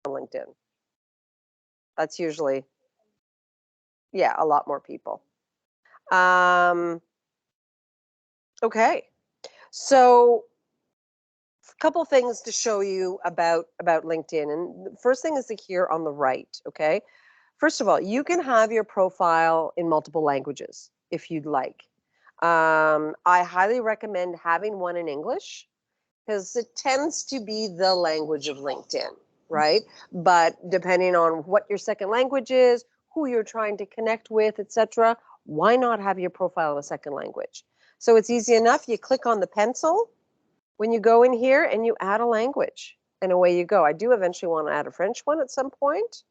on LinkedIn. That's usually, yeah, a lot more people. Okay, so a couple things to show you about LinkedIn. And the first thing is here on the right, okay? First of all, you can have your profile in multiple languages if you'd like. I highly recommend having one in English because it tends to be the language of LinkedIn, right? But depending on what your second language is, who you're trying to connect with, etc., why not have your profile in a second language? So it's easy enough. You click on the pencil when you go in here and you add a language, and away you go. I do eventually want to add a French one at some point,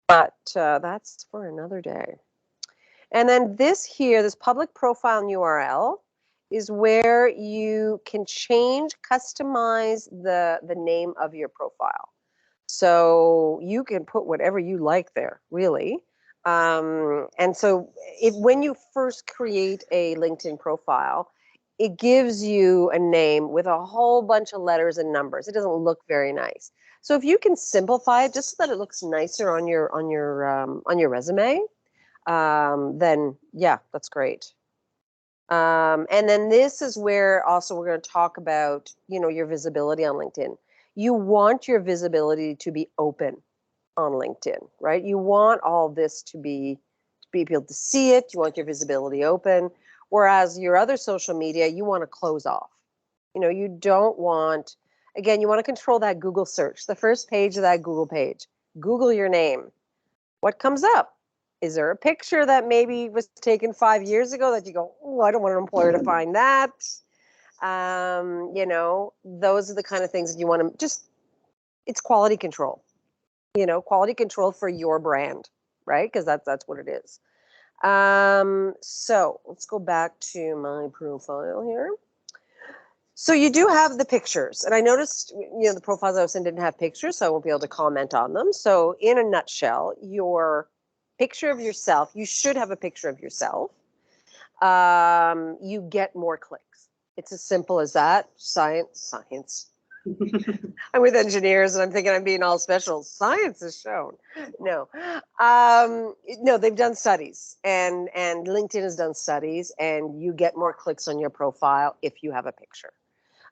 but that's for another day. And then this here, this public profile and URL, is where you can change, customize the name of your profile. So you can put whatever you like there, really. And so when you first create a LinkedIn profile, it gives you a name with a whole bunch of letters and numbers. It doesn't look very nice. So if you can simplify it just so that it looks nicer on your resume, then yeah, that's great. And then this is where also we're going to talk about, your visibility on LinkedIn. You want your visibility to be open on LinkedIn, right? You want all this to be able to see it. You want your visibility open. Whereas your other social media, you want to close off. You don't want, again, you want to control that Google search, the first page of that Google page. Google your name. What comes up? Is there a picture that maybe was taken 5 years ago that you go, oh, I don't want an employer to find that? Those are the kind of things that you want to it's quality control, quality control for your brand, right? Because that's what it is. So let's go back to my profile here. So you do have the pictures, and I noticed, the profiles I was in didn't have pictures, so I won't be able to comment on them. So in a nutshell, your picture of yourself, you should have a picture of yourself. You get more clicks. It's as simple as that. Science. I'm with engineers and I'm thinking I'm being all special. Science has shown. No, they've done studies, and LinkedIn has done studies, and you get more clicks on your profile if you have a picture.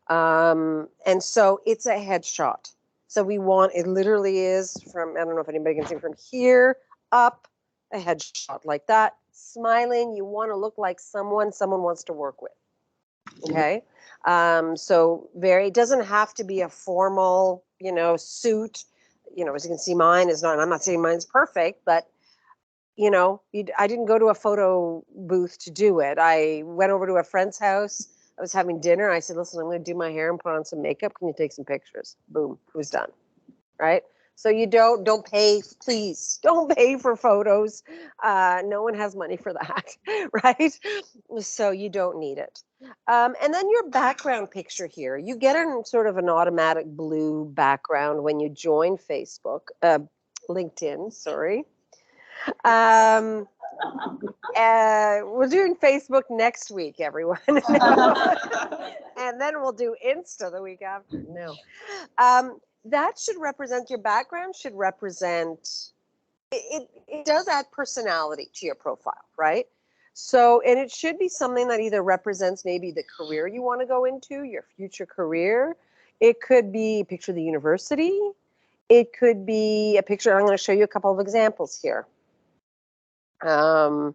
And so it's a headshot. So it literally is from, I don't know if anybody can see, from here up, a headshot like that, smiling. You want to look like someone wants to work with. Okay. So it doesn't have to be a formal, suit. As you can see, mine is not, I'm not saying mine's perfect, but I didn't go to a photo booth to do it. I went over to a friend's house. I was having dinner. I said, listen, I'm going to do my hair and put on some makeup. Can you take some pictures? Boom, it was done. Right? So you don't pay, please, don't pay for photos. No one has money for that, right? So you don't need it. And then your background picture here, you get sort of an automatic blue background when you join LinkedIn, sorry. We're doing Facebook next week, everyone. And then we'll do Insta the week after. No. That should represent, your background should represent, it does add personality to your profile, right? So, and it should be something that either represents maybe the career you want to go into, your future career. It could be a picture of the university. It could be a picture, I'm going to show you a couple of examples here. I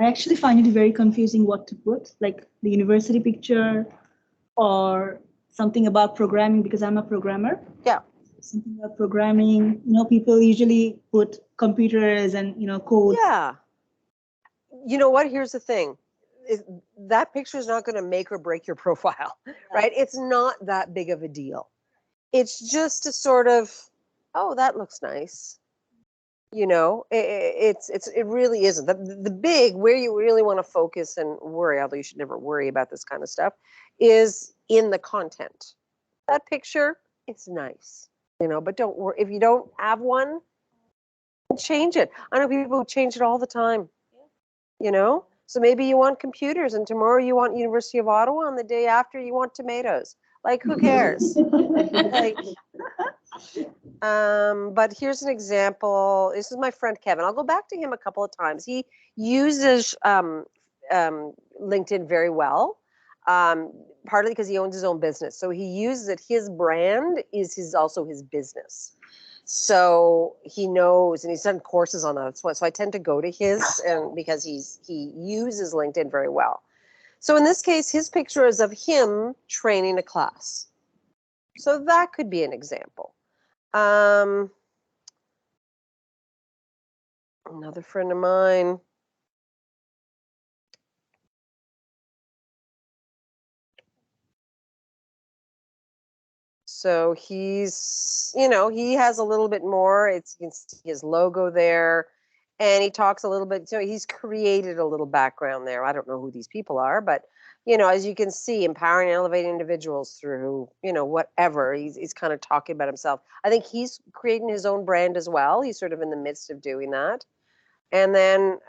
actually find it very confusing what to put, like the university picture or something about programming, because I'm a programmer. Yeah. Something about programming. People usually put computers and, code. Yeah. You know what? Here's the thing. That picture is not going to make or break your profile, right? It's not that big of a deal. It's just a sort of, oh, that looks nice. It really isn't. The big, where you really want to focus and worry, although you should never worry about this kind of stuff, is in the content. That picture, it's nice, but don't worry. If you don't have one, change it. I know people who change it all the time, So maybe you want computers and tomorrow you want University of Ottawa and the day after you want tomatoes. Like, who cares? Like, but here's an example. This is my friend Kevin. I'll go back to him a couple of times. He uses LinkedIn very well, partly because he owns his own business. So he uses it. His brand is also his business. So he knows, and he's done courses on that. So I tend to go to his, and because he uses LinkedIn very well. So in this case, his picture is of him training a class. So that could be an example. Another friend of mine. So he's, he has a little bit more. You can see his logo there, and he talks a little bit. So he's created a little background there. I don't know who these people are, but as you can see, empowering and elevating individuals through, whatever. He's kind of talking about himself. I think he's creating his own brand as well. He's sort of in the midst of doing that. And then,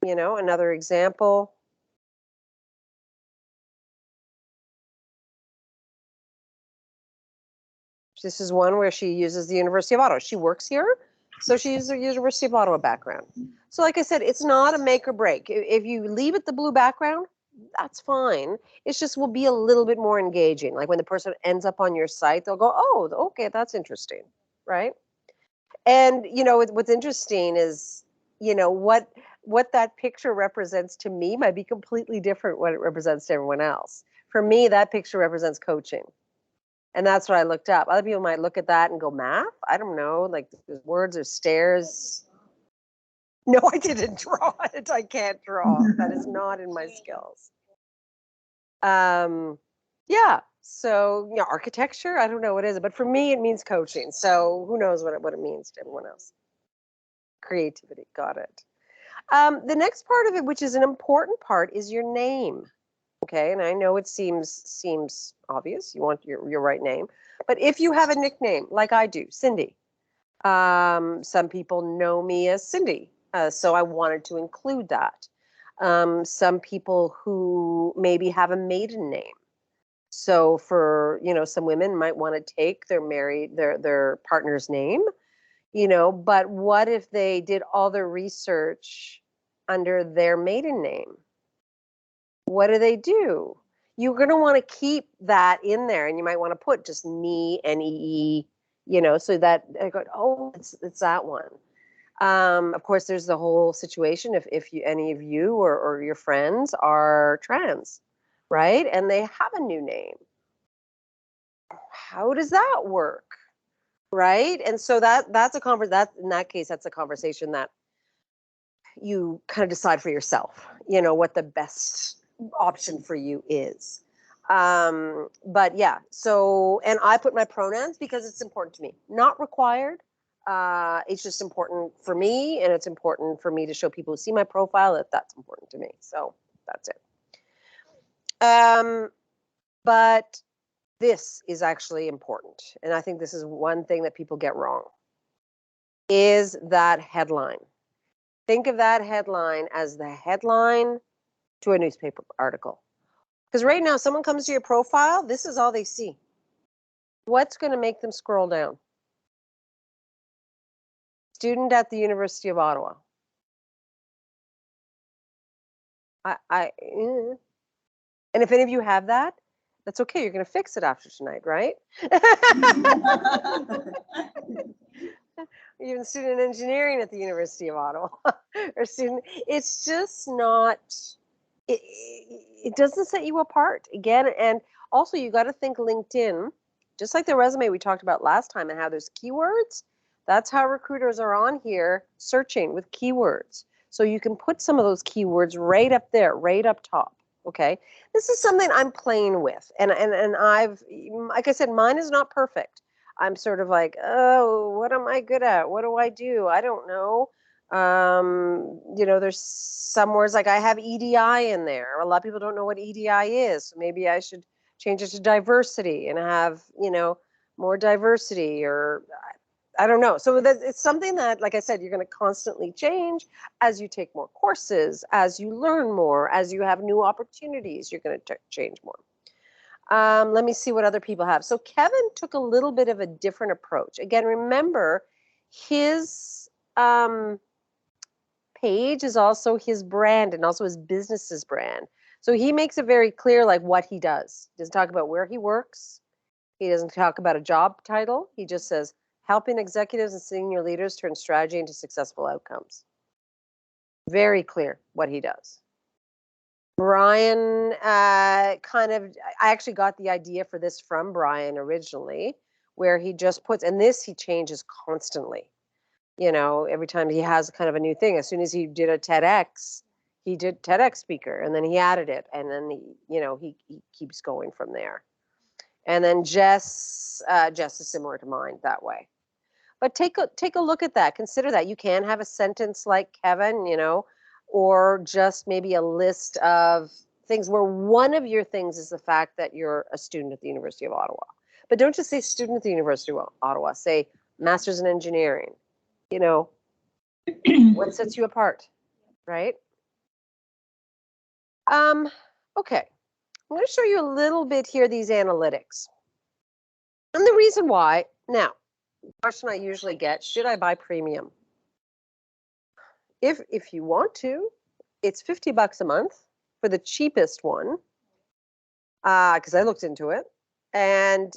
another example. This is one where she uses the University of Ottawa. She works here, so she uses the University of Ottawa background. So like I said, it's not a make or break. If you leave it the blue background, that's fine. It's just will be a little bit more engaging. Like when the person ends up on your site, they'll go, oh, okay, that's interesting, right? And, what's interesting is, what that picture represents to me might be completely different what it represents to everyone else. For me, that picture represents coaching. And that's what I looked up. Other people might look at that and go, math? I don't know, like words or stairs. No, I didn't draw it. I can't draw. That is not in my skills. Yeah. So, architecture, I don't know what is it, but for me, it means coaching. So who knows what it means to everyone else. Creativity. Got it. The next part of it, which is an important part, is your name. Okay, and I know it seems obvious. You want your right name, but if you have a nickname like I do, Cindy, some people know me as Cindy, so I wanted to include that. Some people who maybe have a maiden name. So for some women might want to take their partner's name, but what if they did all their research under their maiden name? What do? You're going to want to keep that in there, and you might want to put just me, N-E-E, so that I go, oh, it's that one. Of course, there's the whole situation if any of you or your friends are trans, right? And they have a new name. How does that work? Right? And so that's a in that case, that's a conversation that you kind of decide for yourself, what the best option for you is. But yeah, so, and I put my pronouns because it's important to me, not required. It's just important for me, and it's important for me to show people who see my profile that that's important to me. So that's it. But this is actually important, and I think this is one thing that people get wrong, is that headline. Think of that headline as the headline to a newspaper article. Because right now, someone comes to your profile, this is all they see. What's going to make them scroll down? Student at the University of Ottawa. And if any of you have that, that's okay. You're going to fix it after tonight, right? Even student engineering at the University of Ottawa or student, it's just not, it doesn't set you apart again. And also you got to think LinkedIn, just like the resume we talked about last time and how there's keywords. That's how recruiters are on here searching with keywords. So you can put some of those keywords right up there, right up top. Okay. This is something I'm playing with. And I've, like I said, mine is not perfect. I'm sort of like, oh, what am I good at? What do? I don't know. There's some words like I have EDI in there. A lot of people don't know what EDI is. So maybe I should change it to diversity and have, more diversity, or I don't know. So it's something that, like I said, you're going to constantly change as you take more courses, as you learn more, as you have new opportunities, you're going to change more. Let me see what other people have. So Kevin took a little bit of a different approach. Again, remember, his page is also his brand and also his business's brand. So he makes it very clear, like, what he does. He doesn't talk about where he works. He doesn't talk about a job title. He just says, helping executives and senior leaders turn strategy into successful outcomes. Very clear what he does. Brian I actually got the idea for this from Brian originally, where he just puts, and this he changes constantly. Every time he has kind of a new thing. As soon as he did a TEDx, he did TEDx speaker, and then he added it, and then he keeps going from there. And then Jess is similar to mine that way. But take a look at that. Consider that. You can have a sentence like Kevin, or just maybe a list of things where one of your things is the fact that you're a student at the University of Ottawa. But don't just say student at the University of Ottawa. Say master's in engineering. What sets you apart, right? Okay. I'm going to show you a little bit here, these analytics. And the reason why, now, the question I usually get, should I buy premium? If you want to, it's $50 a month for the cheapest one, because I looked into it, and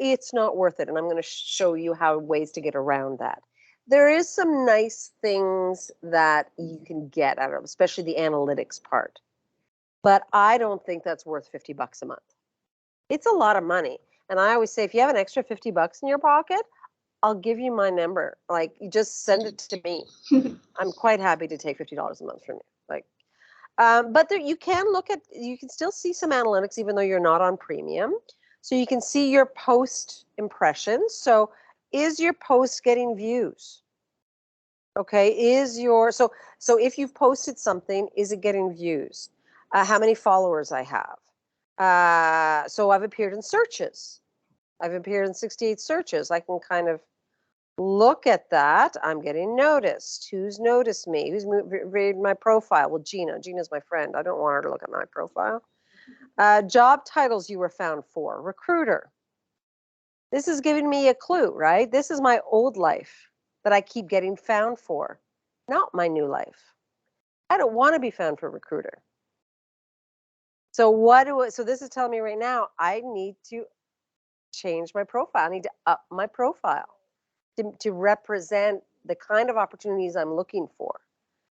it's not worth it. And I'm going to show you ways to get around that. There is some nice things that you can get out of, especially the analytics part. But I don't think that's worth $50 a month. It's a lot of money. And I always say, if you have an extra $50 in your pocket, I'll give you my number. Like, you just send it to me. I'm quite happy to take $50 a month from you. But you can still see some analytics even though you're not on premium. So you can see your post impressions. So is your post getting views? Okay, so if you've posted something, is it getting views? How many followers I have? So I've appeared in searches. I've appeared in 68 searches. I can kind of look at that. I'm getting noticed. Who's noticed me? Who's read my profile? Well, Gina's my friend. I don't want her to look at my profile. Job titles you were found for. Recruiter. This is giving me a clue, right? This is my old life that I keep getting found for, not my new life. I don't want to be found for recruiter. So so this is telling me right now, I need to change my profile. I need to up my profile to represent the kind of opportunities I'm looking for.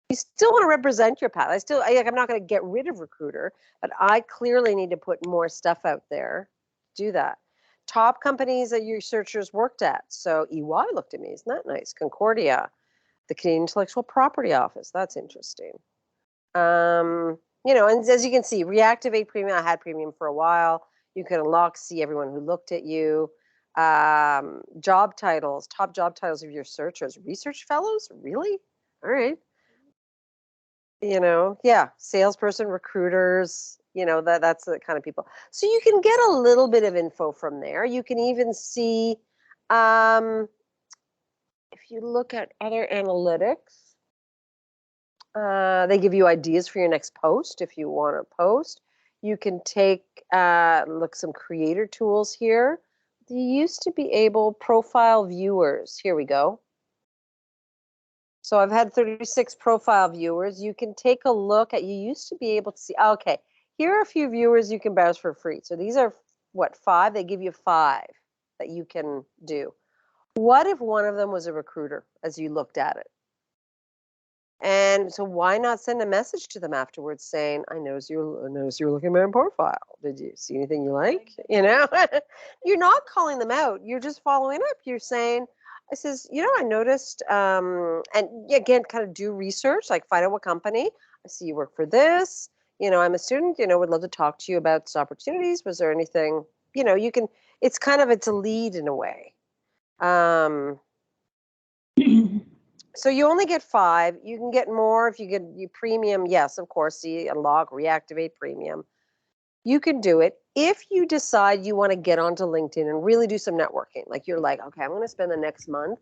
You still want to represent your path. I'm not going to get rid of recruiter, but I clearly need to put more stuff out there. Do that. Top companies that your searchers worked at. So EY looked at me. Isn't that nice? Concordia, the Canadian Intellectual Property Office. That's interesting. And as you can see, reactivate premium. I had premium for a while. You can unlock, see everyone who looked at you. Job titles, top job titles of your searchers. Research fellows? Really? All right. Yeah, salesperson, recruiters, that's the kind of people. So you can get a little bit of info from there. You can even see, if you look at other analytics, they give you ideas for your next post if you want to post. You can take, some creator tools here. You used to be able, profile viewers. Here we go. So I've had 36 profile viewers. You can take a look at, you used to be able to see, okay, here are a few viewers you can browse for free. So these are, 5? They give you 5 that you can do. What if one of them was a recruiter as you looked at it? And so why not send a message to them afterwards saying, I noticed you're looking at my profile. Did you see anything you like? You're not calling them out. You're just following up. You're saying, I noticed, and again, kind of do research, like find out what company. I see you work for this. I'm a student, would love to talk to you about this opportunities. Was there anything, it's a lead in a way. So you only get 5. You can get more if you get your premium. Yes, of course, unlock, reactivate premium. You can do it if you decide you want to get onto LinkedIn and really do some networking. Like you're like, okay, I'm going to spend the next month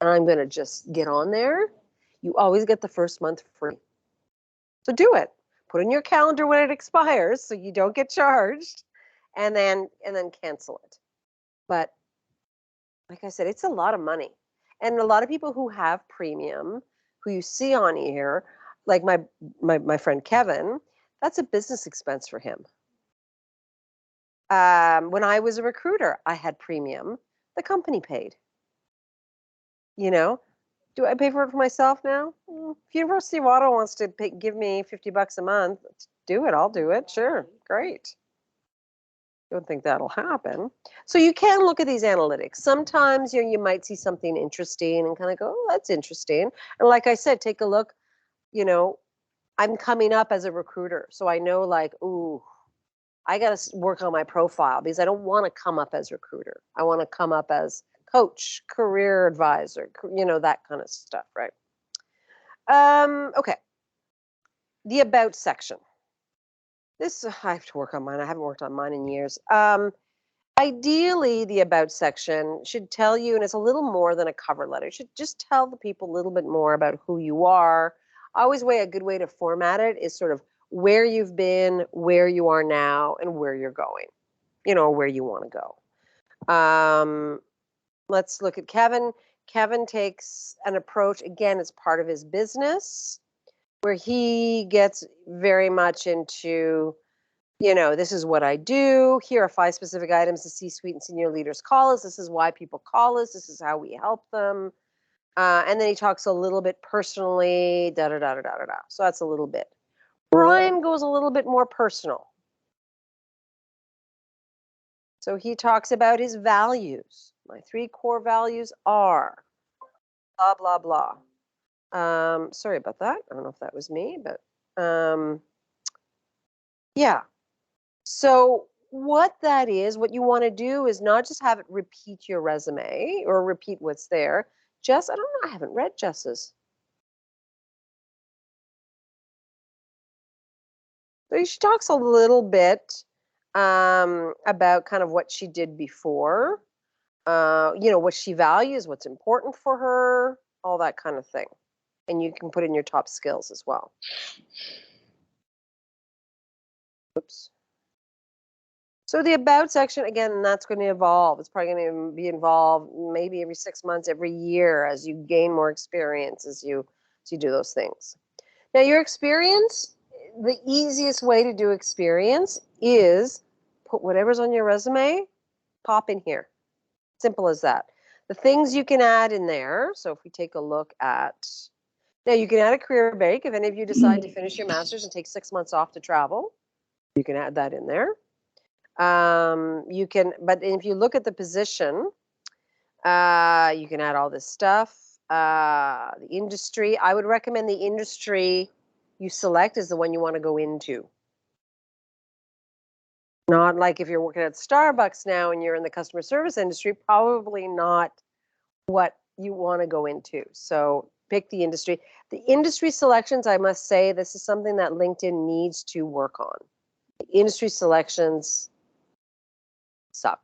and I'm going to just get on there. You always get the first month free. So do it. Put in your calendar when it expires so you don't get charged. and then cancel it. But like I said, it's a lot of money. And a lot of people who have premium, who you see on here, like my friend Kevin, that's a business expense for him. When I was a recruiter, I had premium. The company paid. You know, do I pay for it for myself now? If University of Ottawa wants to give me $50 a month, do it. I'll do it. Sure, great. Don't think that'll happen. So you can look at these analytics. Sometimes you might see something interesting and kind of go, oh, that's interesting. And like I said, take a look. I'm coming up as a recruiter, so I know like, ooh, I got to work on my profile because I don't want to come up as recruiter. I want to come up as coach, career advisor, that kind of stuff, right? Okay. The about section. This, I have to work on mine. I haven't worked on mine in years. Ideally, the about section should tell you, and it's a little more than a cover letter. It should just tell the people a little bit more about who you are. Always a good way to format it is sort of where you've been, where you are now, and where you're going, where you want to go. Let's look at Kevin. Kevin takes an approach, again, it's part of his business, where he gets very much into, this is what I do. Here are 5 specific items the C-suite and senior leaders call us. This is why people call us. This is how we help them. And then he talks a little bit personally, da-da-da-da-da-da. So that's a little bit. Brian goes a little bit more personal. So he talks about his values. My 3 core values are blah, blah, blah. Sorry about that. I don't know if that was me, but yeah. So what that is, what you want to do is not just have it repeat your resume or repeat what's there. Jess, I don't know, I haven't read Jess's. So she talks a little bit about kind of what she did before, what she values, what's important for her, all that kind of thing. And you can put in your top skills as well. Oops. So the about section, again, that's going to evolve. It's probably going to be involved maybe every 6 months, every year as you gain more experience, as you do those things. Now, your experience, the easiest way to do experience is put whatever's on your resume, pop in here. Simple as that. The things you can add in there, so if we take a look at, now you can add a career break. If any of you decide to finish your master's and take 6 months off to travel, you can add that in there. You can, but if you look at the position, you can add all this stuff. The industry, I would recommend the industry you select is the one you want to go into. Not like if you're working at Starbucks now and you're in the customer service industry, probably not what you want to go into. So pick the industry. The industry selections, I must say, this is something that LinkedIn needs to work on. The industry selections suck.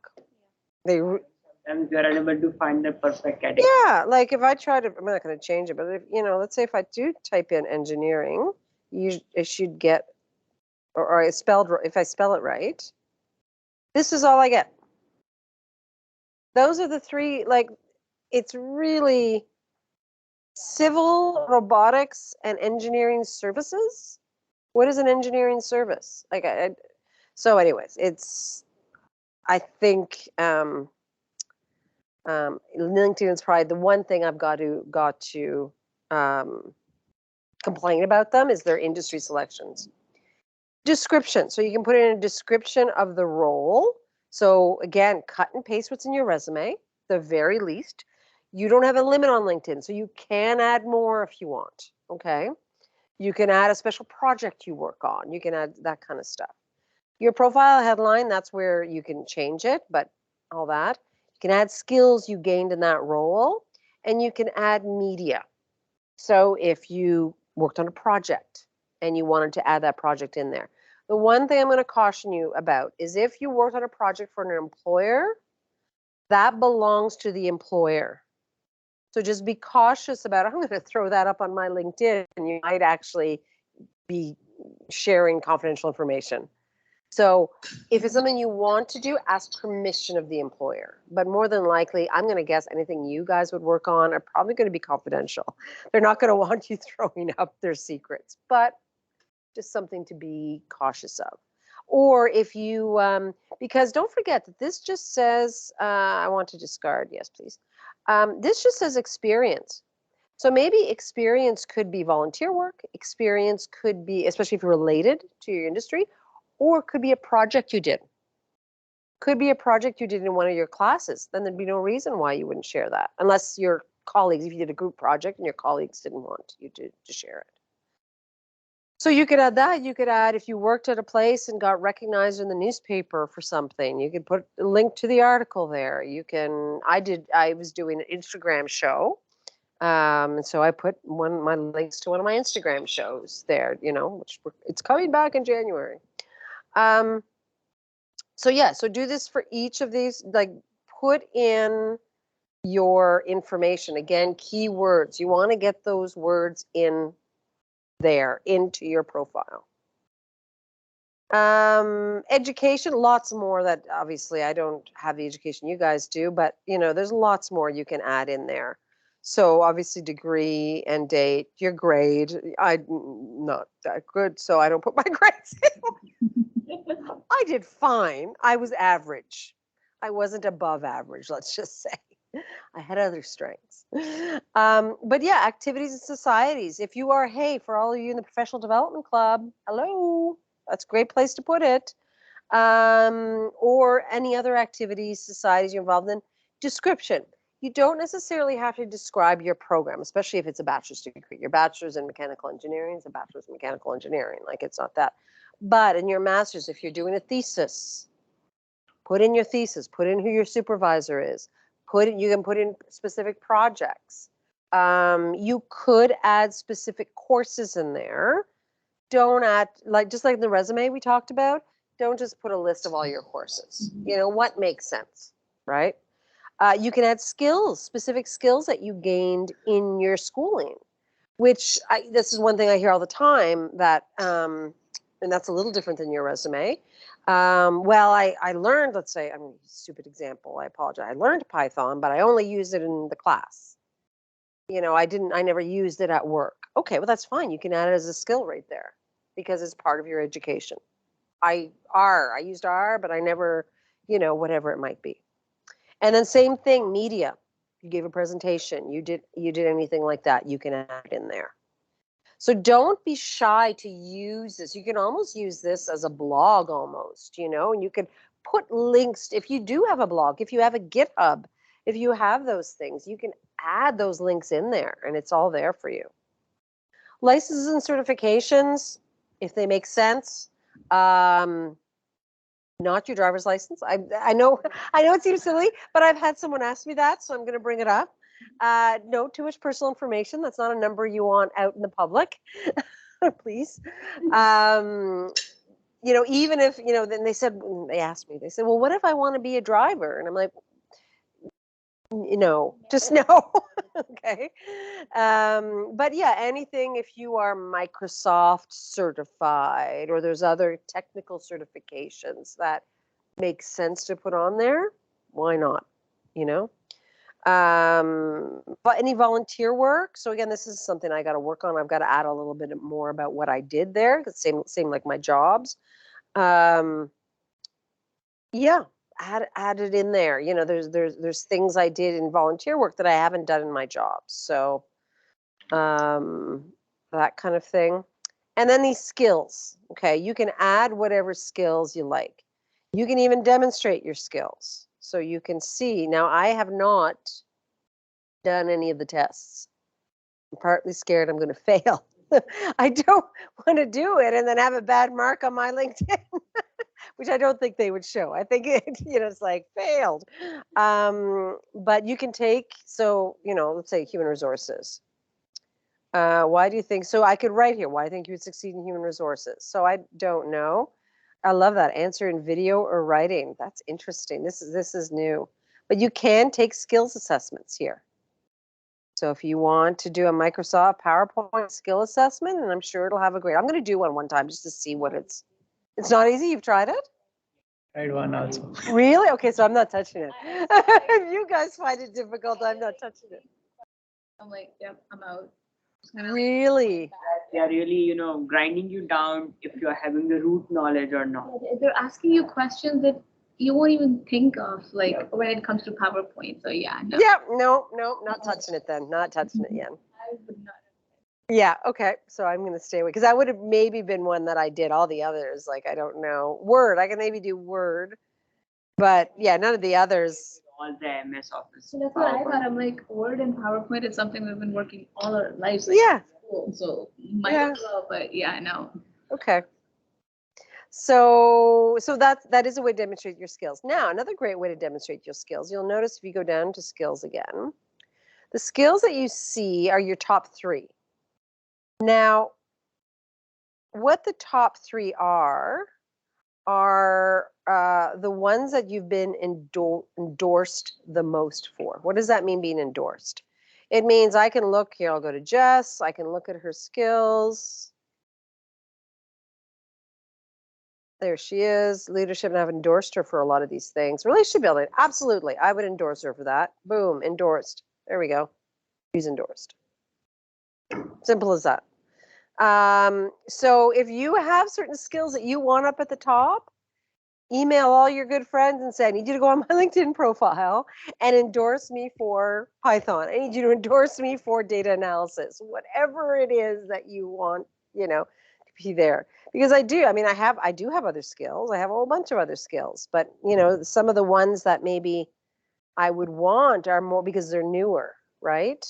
Sometimes you are unable to find the perfect category. Yeah, like if I try to, I'm not going to change it, but if, let's say if I do type in engineering, it should get, or if I spell it right, this is all I get. Those are the 3, like, it's really civil, robotics, and engineering services. What is an engineering service? Like, so anyways, I think, LinkedIn is probably the one thing I've got to complain about them is their industry selections. Description. So you can put in a description of the role. So again, cut and paste what's in your resume, the very least. You don't have a limit on LinkedIn, so you can add more if you want. Okay. You can add a special project you work on. You can add that kind of stuff. Your profile headline, that's where you can change it, but all that. You can add skills you gained in that role, and you can add media. So if you worked on a project and you wanted to add that project in there. The one thing I'm going to caution you about is if you worked on a project for an employer, that belongs to the employer. So just be cautious about, I'm going to throw that up on my LinkedIn, and you might actually be sharing confidential information. So if it's something you want to do, ask permission of the employer. But more than likely, I'm going to guess anything you guys would work on are probably going to be confidential. They're not going to want you throwing up their secrets, but just something to be cautious of. Or if you, because don't forget that this just says, I want to discard, yes, please. This just says experience. So maybe experience could be volunteer work, experience could be, especially if you're related to your industry, or it could be a project you did. Could be a project you did in one of your classes. Then there'd be no reason why you wouldn't share that, unless your colleagues, if you did a group project and your colleagues didn't want you to share it. So you could add that. You could add if you worked at a place and got recognized in the newspaper for something, you could put a link to the article there. You can, I was doing an Instagram show. And so I put my links to one of my Instagram shows there, which it's coming back in January. So yeah, so do this for each of these, like put in your information. Again, keywords. You want to get those words in there into your profile. Education, lots more that obviously I don't have the education you guys do, but there's lots more you can add in there. So obviously degree and date, your grade. I'm not that good, so I don't put my grades in. I did fine. I was average. I wasn't above average, let's just say. I had other strengths. But yeah, activities and societies. If you are, hey, for all of you in the professional development club, hello, that's a great place to put it. Or any other activities, societies you're involved in. Description. You don't necessarily have to describe your program, especially if it's a bachelor's degree. Your bachelor's in mechanical engineering is a bachelor's in mechanical engineering. Like, it's not that. But in your master's, if you're doing a thesis, put in your thesis, put in who your supervisor is, you can put in specific projects. You could add specific courses in there. Don't add, just like the resume we talked about, don't just put a list of all your courses. What makes sense, right? You can add skills, specific skills that you gained in your schooling, which this is one thing I hear all the time, that, and that's a little different than your resume. Well, I learned, let's say, stupid example, I apologize. I learned Python, but I only used it in the class. I never used it at work. Okay, well, that's fine. You can add it as a skill right there because it's part of your education. I used R, but I never, whatever it might be. And then same thing, media. You gave a presentation, you did anything like that, you can add it in there. So don't be shy to use this. You can almost use this as a blog almost, and you can put links. If you do have a blog, if you have a GitHub, if you have those things, you can add those links in there and it's all there for you. Licenses and certifications, if they make sense. Not your driver's license. I know it seems silly, but I've had someone ask me that, so I'm going to bring it up. No too much personal information. That's not a number you want out in the public, please. Even if, then they asked me, they said, well, what if I want to be a driver? And I'm like, just no. Okay. But yeah, anything, if you are Microsoft certified or there's other technical certifications that make sense to put on there, why not? But any volunteer work. So again, this is something I got to work on. I've got to add a little bit more about what I did there. Same like my jobs. Yeah. Add it in there. There's things I did in volunteer work that I haven't done in my job. So that kind of thing. And then these skills. Okay, you can add whatever skills you like. You can even demonstrate your skills. So you can see. Now, I have not done any of the tests. I'm partly scared I'm going to fail. I don't want to do it and then have a bad mark on my LinkedIn. Which I don't think they would show. I think it's like failed. But you can take, let's say human resources. Why do you think, so I could write here, why do you think you would succeed in human resources? So I don't know. I love that. Answer in video or writing. That's interesting. This is new. But you can take skills assessments here. So if you want to do a Microsoft PowerPoint skill assessment, and I'm sure it'll have a great, I'm going to do one time just to see what it's It's not easy. You've tried it? Tried one also. Really? Okay, so I'm not touching it. If you guys find it difficult, I'm not touching it. I'm like, yep, I'm out. Really? They are really, grinding you down if you're having the root knowledge or not. They're asking you questions that you won't even think of, like when it comes to PowerPoint. So yeah, no. Yeah, no, not touching it then. Not touching it yet. I would not. Yeah, okay. So I'm going to stay away because that would have maybe been one that I did. All the others, like, I don't know. Word, I can maybe do Word. But yeah, none of the others. All the MS Office. So that's what I thought. I'm like, Word and PowerPoint is something we've been working all our lives. Yeah. School, so might Yeah. as well, but yeah, no. Okay. So that is a way to demonstrate your skills. Now, another great way to demonstrate your skills, you'll notice if you go down to skills again, the skills that you see are your top 3. Now, what the top 3 are the ones that you've been endorsed the most for. What does that mean, being endorsed? It means I can look here, I'll go to Jess, I can look at her skills. There she is, leadership, and I've endorsed her for a lot of these things. Relationship building, absolutely. I would endorse her for that. Boom, endorsed. There we go. She's endorsed. Simple as that. So if you have certain skills that you want up at the top, email all your good friends and say, I need you to go on my LinkedIn profile and endorse me for Python. I need you to endorse me for data analysis, whatever it is that you want, to be there. Because I do have other skills. I have a whole bunch of other skills, but some of the ones that maybe I would want are more because they're newer, right?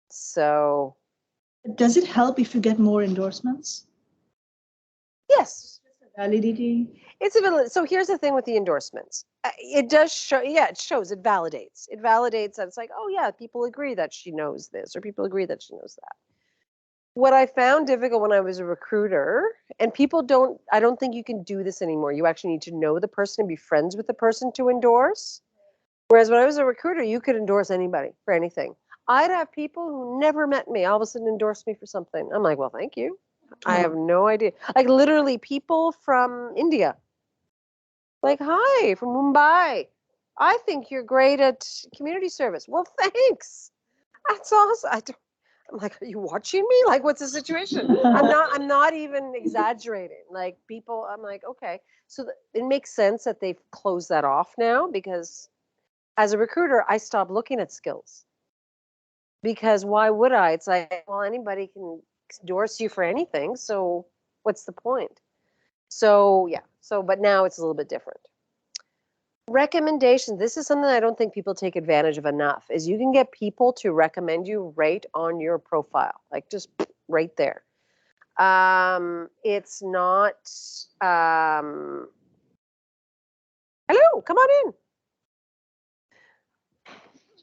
So Does it help if you get more endorsements? yes. Validity. It's a bit, so here's the thing with the endorsements. It does show, it shows, it validates. It validates that it's like, oh yeah, people agree that she knows this, or people agree that she knows that. What I found difficult when I was a recruiter, and I don't think you can do this anymore. You actually need to know the person and be friends with the person to endorse. Whereas when I was a recruiter, you could endorse anybody for anything. I'd have people who never met me all of a sudden endorse me for something. I'm like, well, thank you. I have no idea. Like literally people from India. Like, hi, from Mumbai. I think you're great at community service. Well, thanks. That's awesome. I'm like, are you watching me? Like, what's the situation? I'm not even exaggerating. Like people, I'm like, okay. So it makes sense that they've closed that off now because as a recruiter, I stopped looking at skills. Because why would I? It's like, well, anybody can endorse you for anything. So what's the point? So yeah. But now it's a little bit different. Recommendations. This is something I don't think people take advantage of enough. Is you can get people to recommend you right on your profile, like just right there. It's not. Hello, come on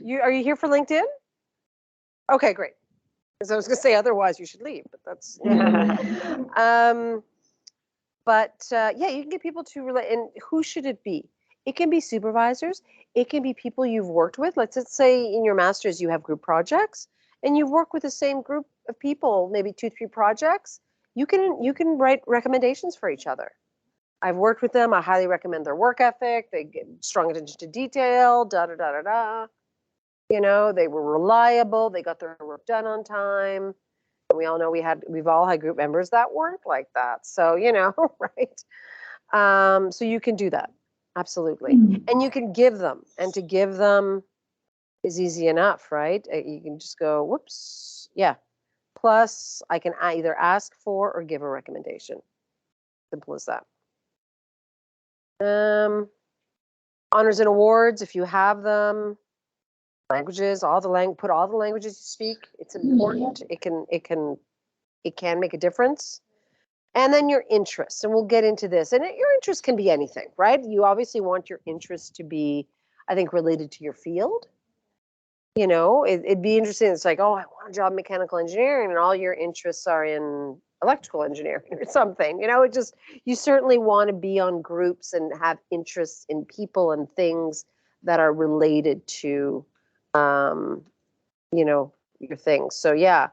in. Are you here for LinkedIn? Okay, great. Because I was going to say otherwise you should leave, but that's. Yeah, you can get people to relate. And who should it be? It can be supervisors. It can be people you've worked with. Let's say in your master's you have group projects, and you've worked with the same group of people, maybe 2-3 projects. You can write recommendations for each other. I've worked with them. I highly recommend their work ethic. They get strong attention to detail. They were reliable. They got their work done on time. And we all know we've all had group members that weren't like that. So right. So you can do that. Absolutely. And you can give them, and to give them is easy enough, right? You can just go, whoops, yeah. Plus, I can either ask for or give a recommendation. Simple as that. Honors and awards, if you have them. Languages, put all the languages you speak. It's important. It can make a difference. And then your interests, and we'll get into this. And your interest can be anything, right? You obviously want your interest to be, I think, related to your field. It'd be interesting. It's like, oh, I want a job in mechanical engineering, and all your interests are in electrical engineering or something. You certainly want to be on groups and have interests in people and things that are related to, your things. So yeah,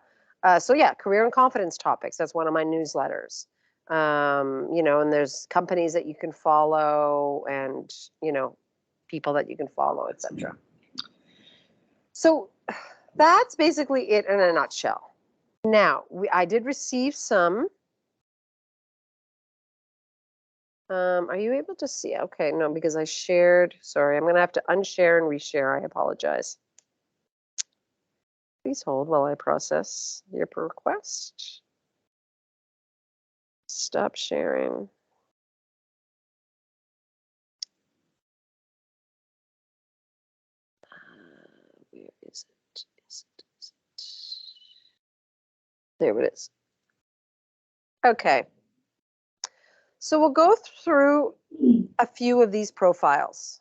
So yeah, career and confidence topics. That's one of my newsletters. You know, and there's companies that you can follow, and you know, people that you can follow, etc. So that's basically it in a nutshell. Now, I did receive some. Are you able to see? Okay, no, because I shared. Sorry, I'm going to have to unshare and reshare. I apologize. Please hold while I process your request. Stop sharing. Where is it? Is it? There it is. Okay. So we'll go through a few of these profiles.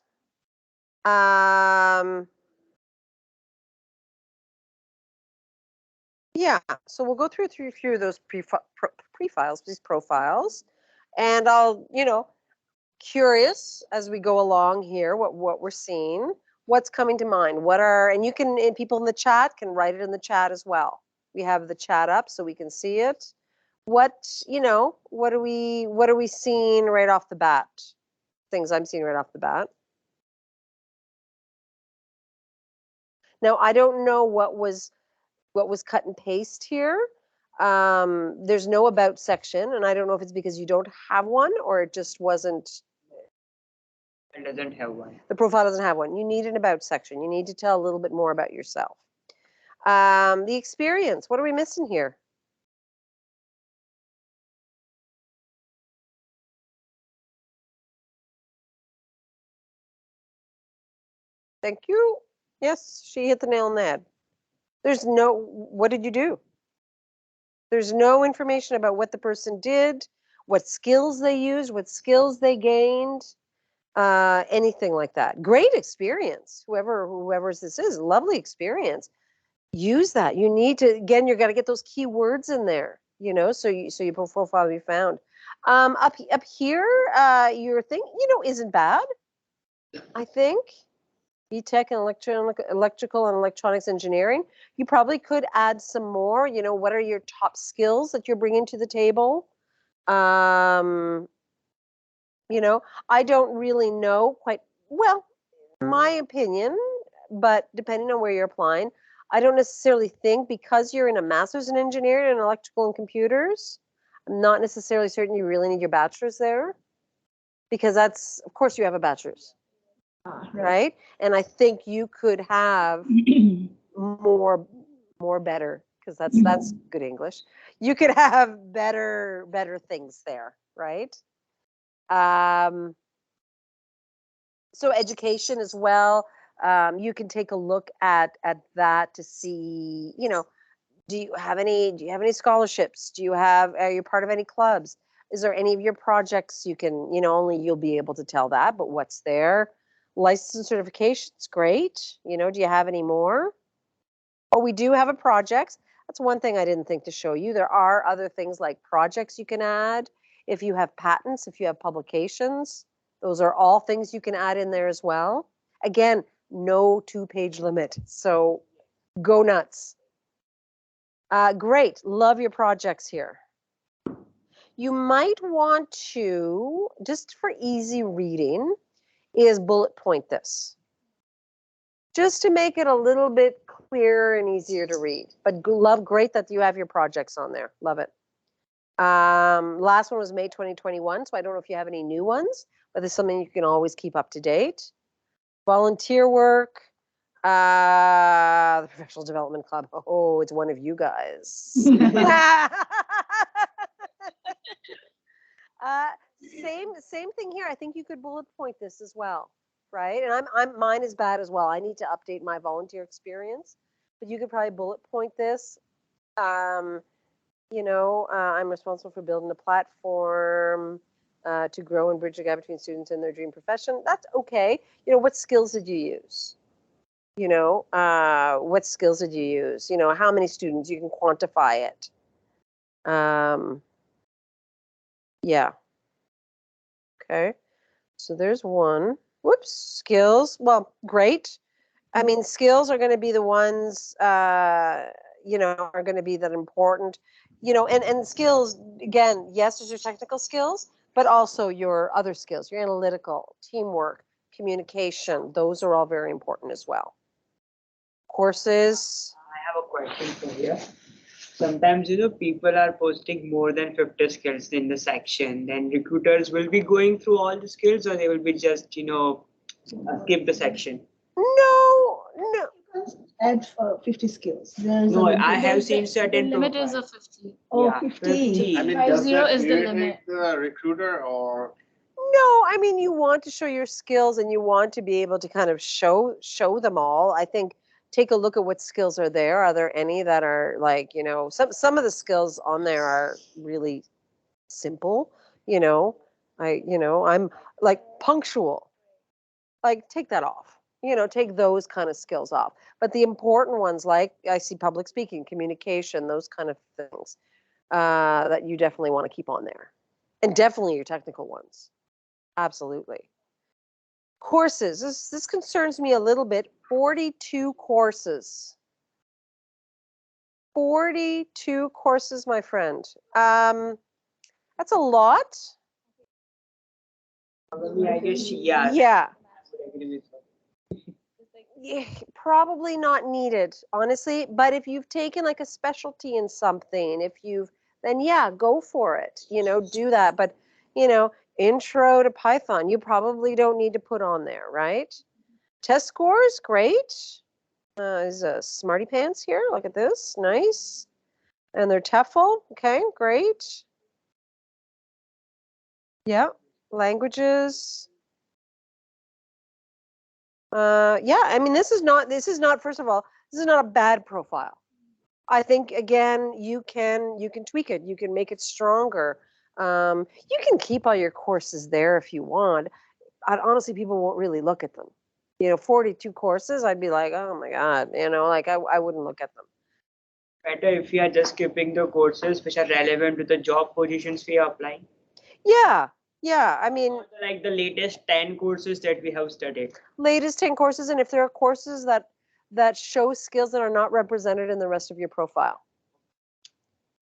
Yeah, so we'll go through a few of those these profiles, and I'll, you know, curious as we go along here what we're seeing, what's coming to mind, what are, and you can, and people in the chat can write it in the chat as well. We have the chat up so we can see it. What, you know, what are we seeing right off the bat? Things I'm seeing right off the bat. Now, I don't know what was cut and paste here. There's no about section, and I don't know if it's because you don't have one or it just wasn't. It doesn't have one. The profile doesn't have one. You need an about section. You need to tell a little bit more about yourself. The experience. What are we missing here? Thank you. Yes, she hit the nail on the head. There's no, what did you do? There's no information about what the person did, what skills they used, what skills they gained, anything like that. Great experience. Whoever's this is, lovely experience. Use that. You need to, again, you're got to get those keywords in there, you know, so your profile will be found. Up here, your thing, you know, isn't bad, I think. E-Tech and electrical and electronics engineering. You probably could add some more. You know, what are your top skills that you're bringing to the table? You know, I don't really know quite well, my opinion, but depending on where you're applying, I don't necessarily think because you're in a master's in engineering and electrical and computers, I'm not necessarily certain you really need your bachelor's there, because that's, of course, you have a bachelor's. Right? And I think you could have more better, because that's good English. You could have better things there, right? So education as well. You can take a look at that to see, you know, do you have any scholarships? Are you part of any clubs? Is there any of your projects you can, you know, only you'll be able to tell that, but what's there? License certifications, great. You know, do you have any more? Oh, we do have a project. That's one thing I didn't think to show you. There are other things like projects you can add. If you have patents, if you have publications, those are all things you can add in there as well. Again, no 2-page limit. So go nuts. Great. Love your projects here. You might want to, just for easy reading, is bullet point this, just to make it a little bit clearer and easier to read. But great that you have your projects on there. Love it. Last one was May 2021, so I don't know if you have any new ones, but there's something you can always keep up to date. Volunteer work, the Professional Development Club. Oh, it's one of you guys. Same thing here. I think you could bullet point this as well, right? And mine is bad as well. I need to update my volunteer experience, but you could probably bullet point this. You know, I'm responsible for building a platform to grow and bridge the gap between students and their dream profession. That's okay. You know, what skills did you use? You know, what skills did you use? You know, how many students? You can quantify it. Yeah. Okay. So there's one. Whoops, skills. Well, great. I mean, skills are going to be the ones, are going to be that important, and skills, again, yes, there's your technical skills, but also your other skills, your analytical, teamwork, communication. Those are all very important as well. Courses. I have a question for you. Sometimes, people are posting more than 50 skills in the section. Then recruiters will be going through all the skills, or they will be just, skip the section. No. Add 50 skills. There's No, a I have The seen certain limit is profiles. of 50. Oh, Yeah, 50. I mean, 50 does that is the irritate limit. the recruiter or? No, I mean, you want to show your skills and you want to be able to kind of show them all. I think take a look at what skills are there. Are there any that are like, some of the skills on there are really simple, I'm like punctual. Like take that off. Take those kind of skills off. But the important ones, like I see public speaking, communication, those kind of things, that you definitely want to keep on there. And definitely your technical ones. Absolutely. Courses. This concerns me a little bit. 42 courses. 42 courses, my friend. That's a lot. I guess, yeah. Yeah. I would agree with you. Yeah, probably not needed, honestly. But if you've taken like a specialty in something, then yeah, go for it. Do that. But, intro to Python, you probably don't need to put on there, right? Test scores, great. Is a smarty pants here. Look at this, nice. And they're TEFL, okay, great. Yeah, languages. Yeah, I mean, this is not, first of all, this is not a bad profile. I think, again, you can tweak it. You can make it stronger. You can keep all your courses there if you want. Honestly, people won't really look at them. 42 courses, I'd be like, oh my God, like I wouldn't look at them. Better if we are just skipping the courses which are relevant to the job positions we are applying. Yeah, I mean, Like the latest 10 courses that we have studied. latest 10 courses, and if there are courses that show skills that are not represented in the rest of your profile.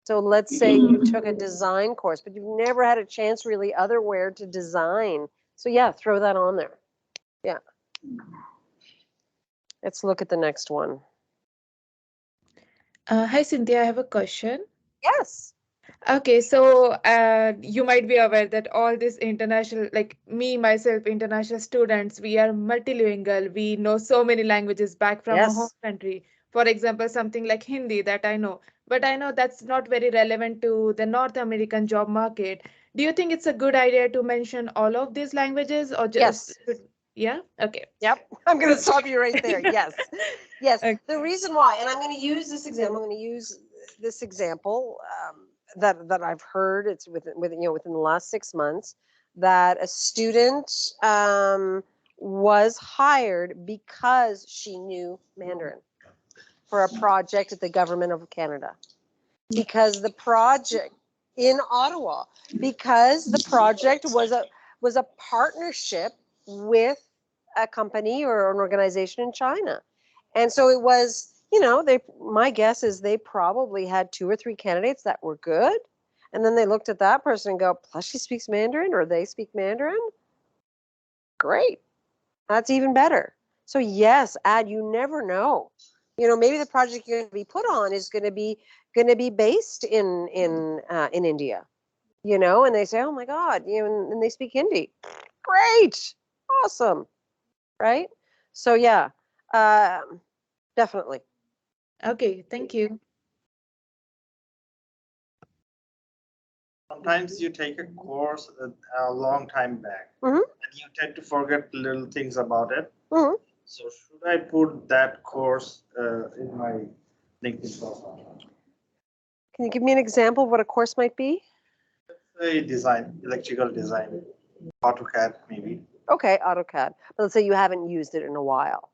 So let's say you took a design course, but you've never had a chance really otherwhere to design. So yeah, throw that on there. Yeah. Let's look at the next one. Hi, Cynthia, I have a question. Yes. Okay, so you might be aware that all this international, like me, myself, international students, we are multilingual. We know so many languages back from our home Yes. country. For example, something like Hindi that I know, but I know that's not very relevant to the North American job market. Do you think it's a good idea to mention all of these languages or just, Yes. yeah? Okay. Yep. I'm going to stop you right there. Yes. Yes. Okay. The reason why, and I'm going to use this example. I'm going to use this example that I've heard. It's within the last 6 months that a student was hired because she knew Mandarin for a project at the government of Canada. Because the project in Ottawa, because the project was a partnership with a company or an organization in China. And so it was, my guess is they probably had 2 or 3 candidates that were good. And then they looked at that person and go, plus she speaks Mandarin or they speak Mandarin. Great. That's even better. So yes, you never know. Maybe the project you're going to be put on is going to be based in India. And they say, oh my God, and they speak Hindi. Great. Awesome. Right? So yeah, definitely. Okay, thank you. Sometimes you take a course a long time back, Mhm. and you tend to forget little things about it. Mhm. So should I put that course in my LinkedIn profile? Can you give me an example of what a course might be? Say design, electrical design, AutoCAD maybe. Okay, AutoCAD. But let's say you haven't used it in a while.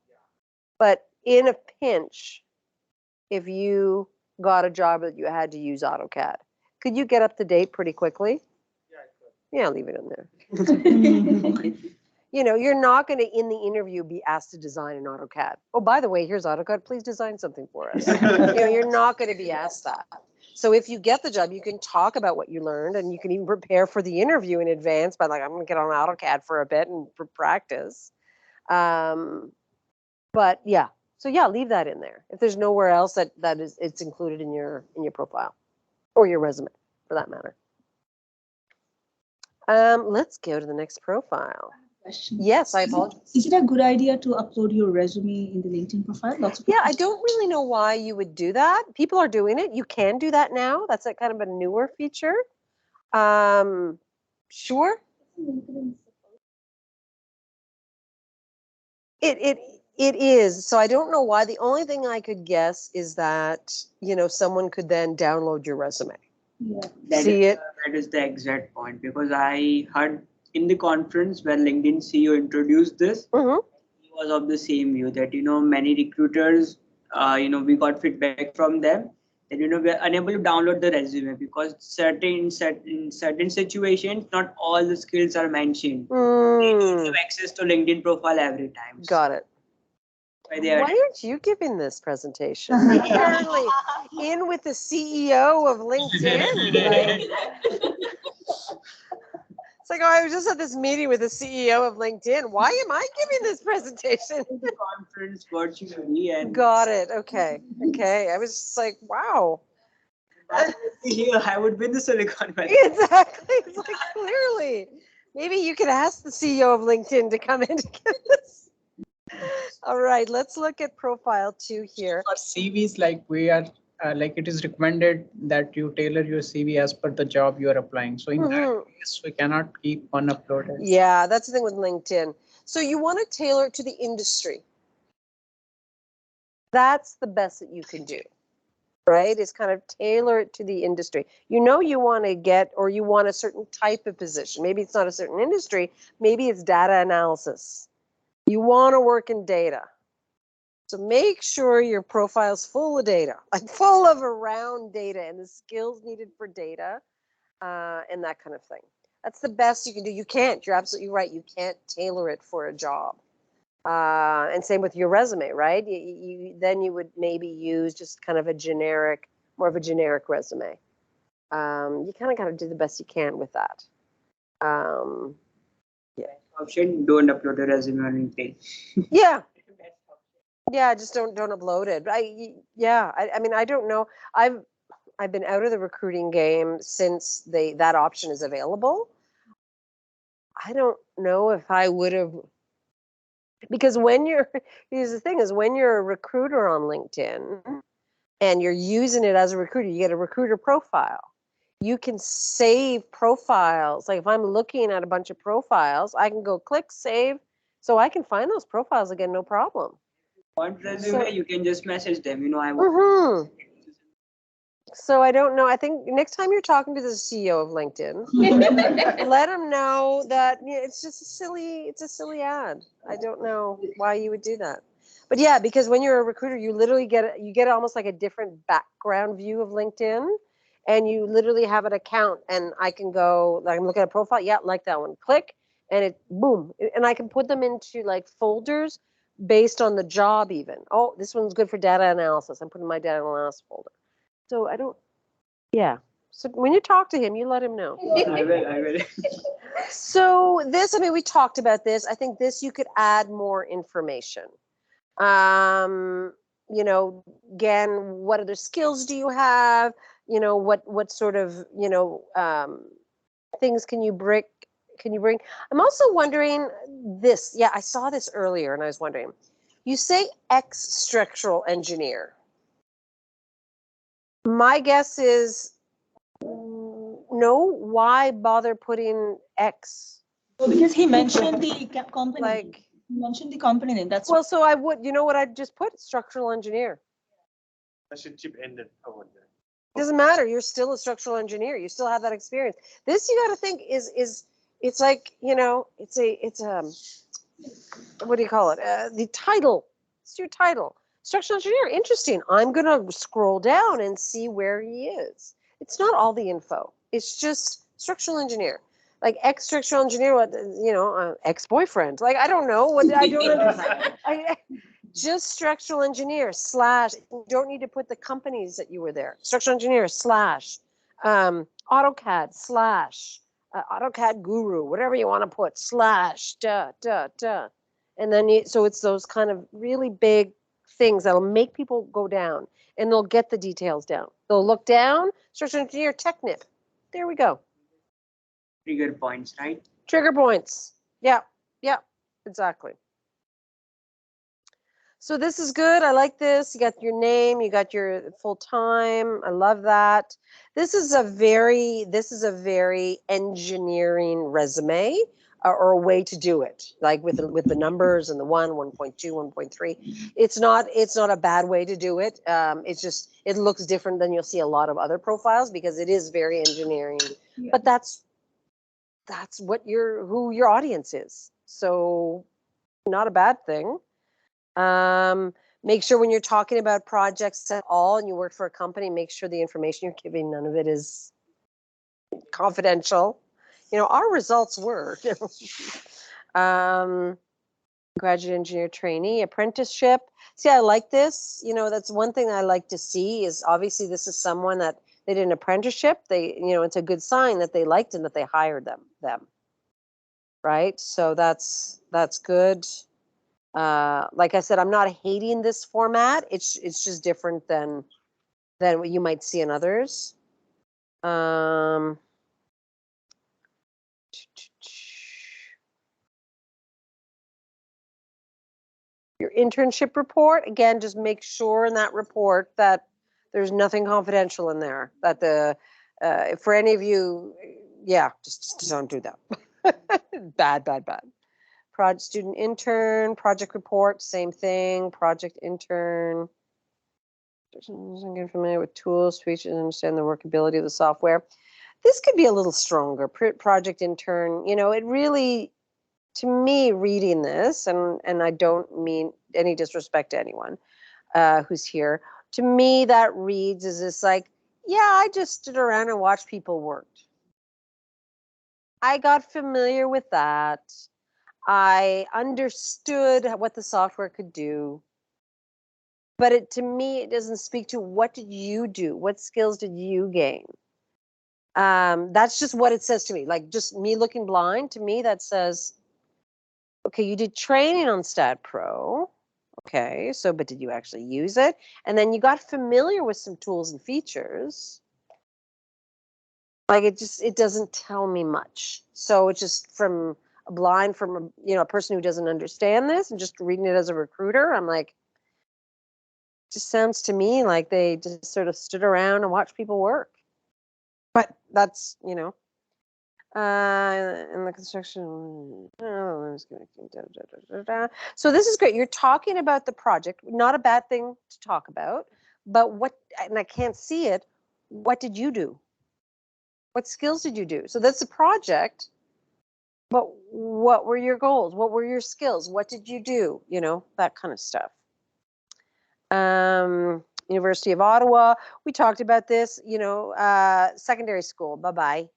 But in a pinch, if you got a job that you had to use AutoCAD, could you get up to date pretty quickly? Yeah, I could. Yeah, leave it in there. you're not going to in the interview be asked to design in AutoCAD. Oh, by the way, here's AutoCAD. Please design something for us. You're not going to be asked that. So if you get the job, you can talk about what you learned, and you can even prepare for the interview in advance by like, I'm going to get on AutoCAD for a bit and for practice. But yeah, so yeah, leave that in there. If there's nowhere else that is it's included in your profile or your resume for that matter. Let's go to the next profile. Question. Yes, I apologize. Is it a good idea to upload your resume in the LinkedIn profile? Lots of Yeah, I people- don't really know why you would do that. People are doing it. You can do that now. That's a kind of a newer feature. Sure. It is. So I don't know why. The only thing I could guess is that, someone could then download your resume. Yeah. See it? That is the exact point, because I heard in the conference where LinkedIn CEO introduced this, Mm-hmm. he was of the same view that many recruiters, we got feedback from them that we're unable to download the resume because in certain situations not all the skills are mentioned. They don't have access to LinkedIn profile every time. Got it. Why they are Why aren't you giving this presentation? You're apparently in with the CEO of LinkedIn. It's like, oh, I was just at this meeting with the CEO of LinkedIn. Why am I giving this presentation? the conference virtually and Got it. Okay. I was just like, wow. here I would win the Silicon Valley. Exactly. It's like, clearly. Maybe you could ask the CEO of LinkedIn to come in to give this. All right, let's look at profile 2 here. For CVs, like we are, like it is recommended that you tailor your CV as per the job you are applying. So in that case, we cannot keep one uploaded. Yeah, that's the thing with LinkedIn. So you want to tailor it to the industry. That's the best that you can do, right? Is kind of tailor it to the industry. You want to get, or you want a certain type of position. Maybe it's not a certain industry. Maybe it's data analysis. You want to work in data. So make sure your profile's full of data, like full of around data and the skills needed for data and that kind of thing. That's the best you can do. You can't, you're absolutely right. You can't tailor it for a job. And same with your resume, right? Then you would maybe use just kind of more of a generic resume. You kind of got to do the best you can with that. Option, don't upload a resume on LinkedIn. Yeah, just don't upload it. I mean, I don't know. I've been out of the recruiting game since that option is available. I don't know if I would have, because here's the thing is when you're a recruiter on LinkedIn and you're using it as a recruiter, you get a recruiter profile. You can save profiles. Like if I'm looking at a bunch of profiles, I can go click save, so I can find those profiles again, no problem. Want resume, you can just message them. I want. So I don't know. I think next time you're talking to the CEO of LinkedIn, let them know that it's just a silly ad. I don't know why you would do that. But yeah, because when you're a recruiter, you literally get almost like a different background view of LinkedIn, and you literally have an account, and I can go, like I'm looking at a profile, yeah, like that one, click, and it boom, and I can put them into like folders based on the job even. Oh, this one's good for data analysis. I'm putting my data analysis folder. So So when you talk to him, you let him know. I will. So this, I mean, we talked about this. I think this, you could add more information. Again, what other skills do you have? What sort of, things can you bring? I'm also wondering this. Yeah, I saw this earlier and I was wondering, you say structural engineer. My guess is no. Why bother putting X? Well, because he mentioned the company. Like, he mentioned the company name. That's well, so I would. You know what? I'd just put structural engineer. Relationship ended over there. Doesn't matter. You're still a structural engineer. You still have that experience. This you got to think is it's like it's what do you call it? The title. It's your title. Structural engineer. Interesting. I'm gonna scroll down and see where he is. It's not all the info. It's just structural engineer. Like ex-structural engineer, what, ex-boyfriend. Like, I don't know what I don't understand. Just structural engineer slash, you don't need to put the companies that you were there. Structural engineer slash, AutoCAD slash, AutoCAD guru, whatever you want to put, slash, And then so it's those kind of really big things that'll make people go down and they'll get the details down. They'll look down, structural engineer, technip. There we go. Trigger points, right? Trigger points. Yeah, exactly. So this is good. I like this. You got your name, you got your full time. I love that. This is a very engineering resume or a way to do it. Like with the numbers and the 1.2, 1.3. It's not a bad way to do it. It's just it looks different than you'll see a lot of other profiles because it is very engineering. Yeah. But that's what who your audience is. So not a bad thing. Make sure when you're talking about projects at all and you work for a company, make sure the information you're giving, none of it is confidential. Our results were graduate engineer trainee, apprenticeship. See, I like this. That's one thing I like to see is obviously this is someone that they did an apprenticeship. It's a good sign that they liked and that they hired them. Right? So that's good. Like I said, I'm not hating this format. It's just different than what you might see in others. Your internship report, again, just make sure in that report that there's nothing confidential in there. That for any of you, just don't do that. Bad. Student intern, project report, same thing. Project intern. Doesn't get familiar with tools, features, and understand the workability of the software. This could be a little stronger. Project intern, it really, to me, reading this, and I don't mean any disrespect to anyone who's here. To me, that reads as this like, I just stood around and watched people work. I got familiar with that. I understood what the software could do. But to me, it doesn't speak to what did you do? What skills did you gain? That's just what it says to me. Like just me looking blind, to me, that says, okay, you did training on Stat Pro. Okay, but did you actually use it? And then you got familiar with some tools and features. Like it doesn't tell me much. So it's just from a person who doesn't understand this and just reading it as a recruiter, I'm like, just sounds to me like they just sort of stood around and watched people work. But that's, in the construction. So this is great. You're talking about the project, not a bad thing to talk about, but and I can't see it, what did you do? What skills did you do? So that's a project, but what were your goals? What were your skills? What did you do? That kind of stuff. University of Ottawa. We talked about this, secondary school. Bye-bye.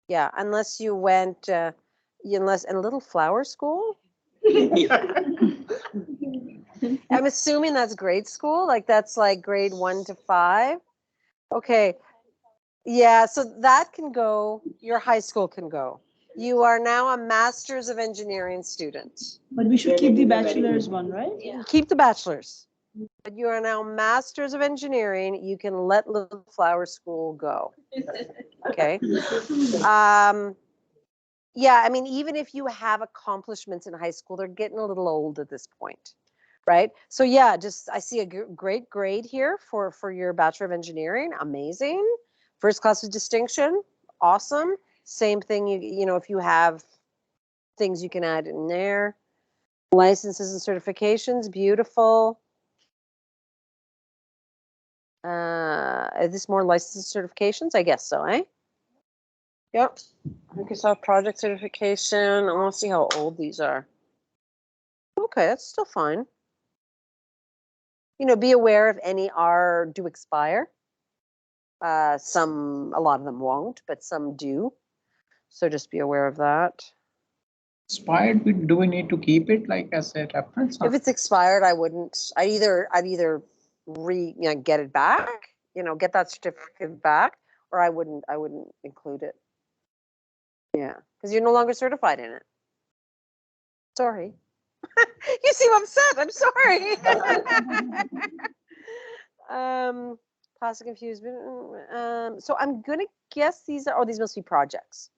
Yeah, unless you went, a little flower school. I'm assuming that's grade school. Like that's like grade 1 to 5. Okay. Yeah, so that can go, your high school can go. You are now a Master's of Engineering student. But we should keep the bachelor's one, right? Yeah. Keep the bachelor's. But you are now Masters of Engineering. You can let Little Flower School go. Okay. Yeah, I mean, even if you have accomplishments in high school, they're getting a little old at this point, right? So yeah, I see a great grade here for your Bachelor of Engineering. Amazing. First class with distinction. Awesome. Same thing, if you have things you can add in there. Licenses and certifications, beautiful. Is this more license certifications? I guess so, eh? Yep. Microsoft project certification. I want to see how old these are. Okay, that's still fine. Be aware if any are do expire. A lot of them won't, but some do. So just be aware of that. Expired, do we need to keep it like as a reference? If it's expired, I wouldn't. I'd either get it back, get that certificate back, or I wouldn't include it. Yeah, because you're no longer certified in it. Sorry. You seem upset. I'm sorry. Plastic confused. So I'm gonna guess these must be projects.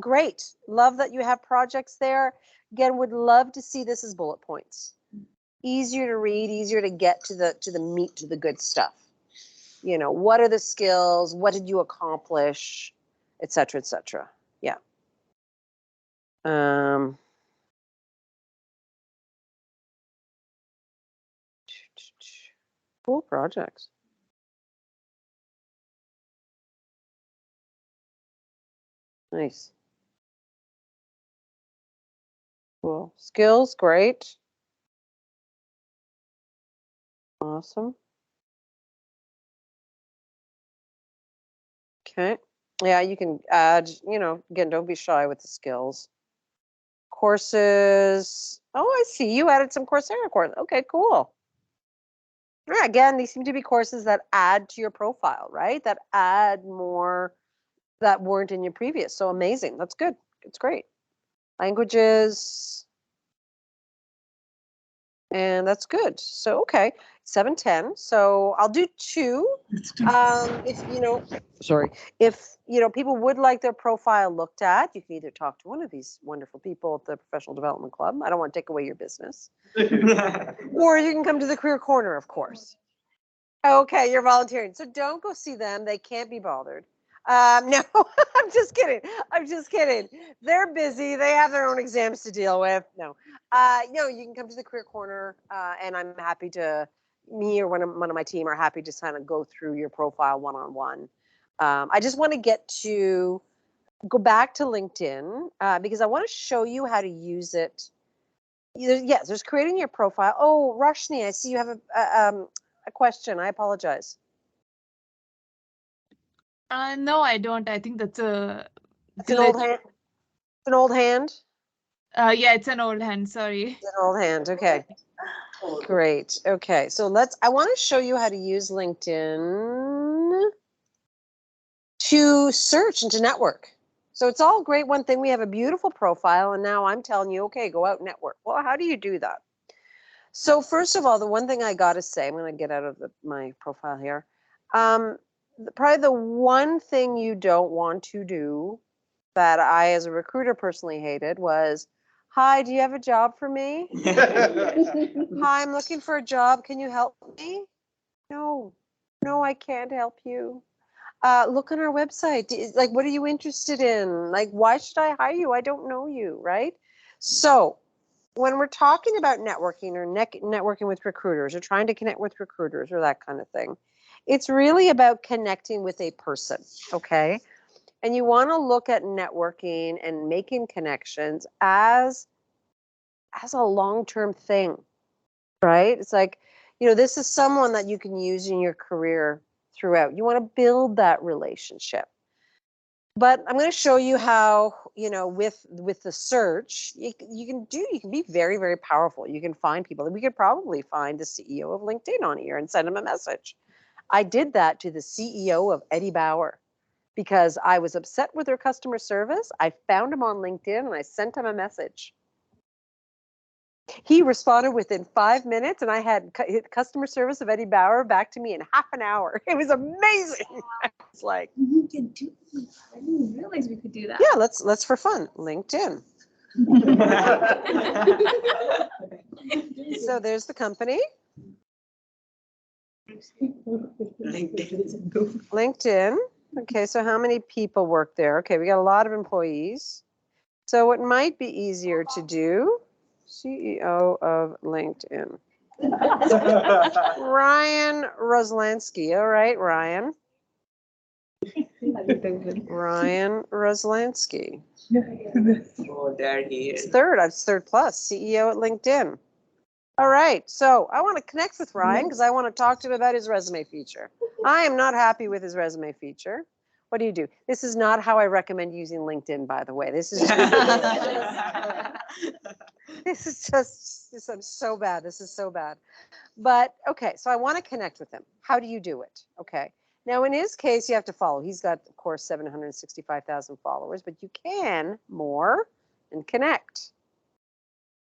Great. Love that you have projects there. Again, would love to see this as bullet points. Easier to read, easier to get to the meat, to the good stuff. What are the skills? What did you accomplish? Et cetera, et cetera. Yeah. Cool projects. Nice. Cool. Skills, great. Awesome. Okay. Yeah, you can add, again, don't be shy with the skills. Courses. Oh, I see. You added some Coursera courses. Okay, cool. Yeah, again, these seem to be courses that add to your profile, right? That add more that weren't in your previous. So amazing. That's good. It's great. Languages. And that's good. So, okay, 7:10. So I'll do 2. If people would like their profile looked at, you can either talk to one of these wonderful people at the Professional Development Club. I don't want to take away your business. Or you can come to the Career Corner, of course. Okay, you're volunteering. So don't go see them. They can't be bothered. No, I'm just kidding. They're busy. They have their own exams to deal with. No, you can come to the Career Corner, and I'm happy to. Me or one of my team are happy to kind of go through your profile one-on-one. I just want to go back to LinkedIn because I want to show you how to use it. Yes, there's creating your profile. Oh, Rashni, I see you have a question. I apologize. No, I don't. I think that's a It's an old hand. It's an old hand. Yeah, it's an old hand. Sorry. It's an old hand. Okay. Great. Okay. So I want to show you how to use LinkedIn to search and to network. So it's all great. One thing, we have a beautiful profile, and now I'm telling you, okay, go out and network. Well, how do you do that? So first of all, the one thing I got to say, I'm going to get out of my profile here. Probably the one thing you don't want to do that I, as a recruiter, personally hated was, hi, do you have a job for me? Hi, I'm looking for a job. Can you help me? No, I can't help you. Look on our website. Like, what are you interested in? Like, why should I hire you? I don't know you, right? So when we're talking about networking or networking with recruiters or trying to connect with recruiters or that kind of thing, it's really about connecting with a person, okay? And you want to look at networking and making connections as a long-term thing, right? It's like, this is someone that you can use in your career throughout. You want to build that relationship. But I'm going to show you how, with the search, you can be very, very powerful. You can find people. We could probably find the CEO of LinkedIn on here and send him a message. I did that to the CEO of Eddie Bauer because I was upset with their customer service. I found him on LinkedIn and I sent him a message. He responded within 5 minutes, and I had customer service of Eddie Bauer back to me in half an hour. It was amazing. It's like, you can do that. I didn't realize we could do that. Yeah, let's for fun. LinkedIn. So there's the company. LinkedIn. Okay, so how many people work there? Okay, we got a lot of employees. So it might be easier to do. CEO of LinkedIn. Ryan Roslansky. All right, Ryan. Ryan Roslansky. Oh, there he is. It's third plus, CEO at LinkedIn. All right, so I want to connect with Ryan because I want to talk to him about his resume feature. I am not happy with his resume feature. What do you do? This is not how I recommend using LinkedIn, by the way. This is this is just this, I'm so bad. This is so bad. But okay, so I want to connect with him. How do you do it? Okay. Now in his case, you have to follow. He's got, of course, 765,000 followers, but you can more and connect.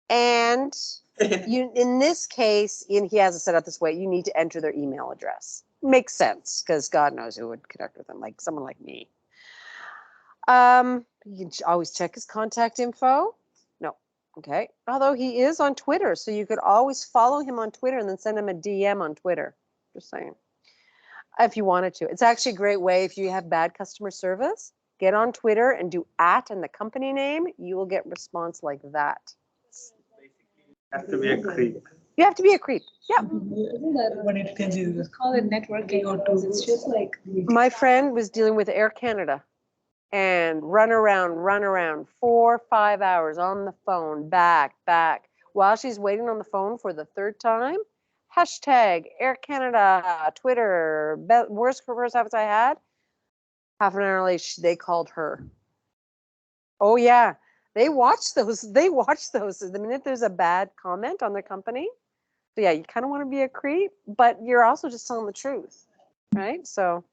And you, in this case, he has it set up this way. You need to enter their email address. Makes sense because God knows who would connect with him, like someone like me. You can always check his contact info. No, okay. Although he is on Twitter, so you could always follow him on Twitter and then send him a DM on Twitter. Just saying. If you wanted to. It's actually a great way if you have bad customer service, get on Twitter and do @ and the company name, you will get response like that. Have to be a creep. You have to be a creep. Yeah. Call it networking because it's just like My friend was dealing with Air Canada and run around 4 or 5 hours on the phone, back. While she's waiting on the phone for the third time, hashtag Air Canada, Twitter, worst habits I had. Half an hour later, they called her. Oh yeah, they watch those. They watch those. The minute there's a bad comment on the company, so yeah, you kind of want to be a creep, but you're also just telling the truth, right? So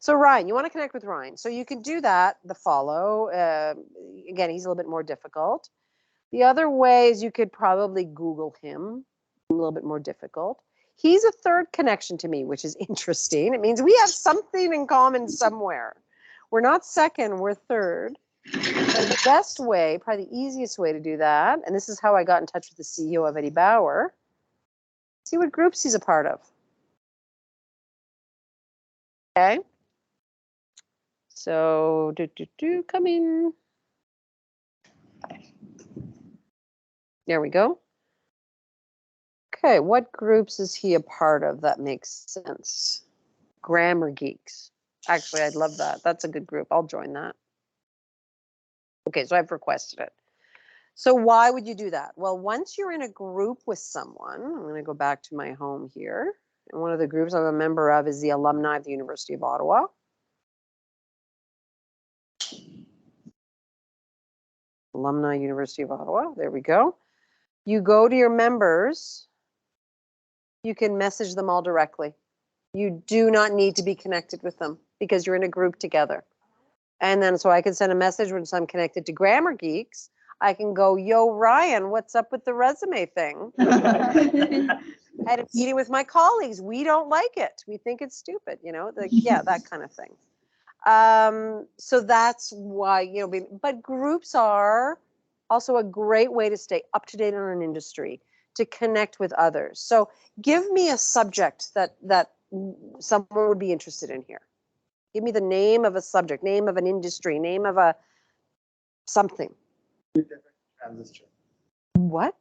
Ryan, you want to connect with Ryan, so you can do that. The follow. Again, he's a little bit more difficult. The other way is you could probably Google him. A little bit more difficult. He's a third connection to me, which is interesting. It means we have something in common somewhere. We're not second, we're third. But the best way, probably the easiest way to do that, and this is how I got in touch with the CEO of Eddie Bauer, see what groups he's a part of. Okay. So, come in. There we go. Okay, what groups is he a part of? That makes sense. Grammar Geeks. Actually, I'd love that. That's a good group. I'll join that. Okay, so I've requested it. So why would you do that? Well, once you're in a group with someone, I'm going to go back to my home here. And one of the groups I'm a member of is the alumni of the University of Ottawa. Alumni University of Ottawa. There we go. You go to your members. You can message them all directly. You do not need to be connected with them because you're in a group together. And then so I can send a message when I'm connected to Grammar Geeks. I can go, yo, Ryan, what's up with the resume thing? I had a meeting with my colleagues. We don't like it. We think it's stupid, you know, like, yeah, that kind of thing. So that's why, you know, but groups are also a great way to stay up to date on an industry, to connect with others. So give me a subject that someone would be interested in here. Give me the name of a subject, name of an industry, name of a something. Transistor. What?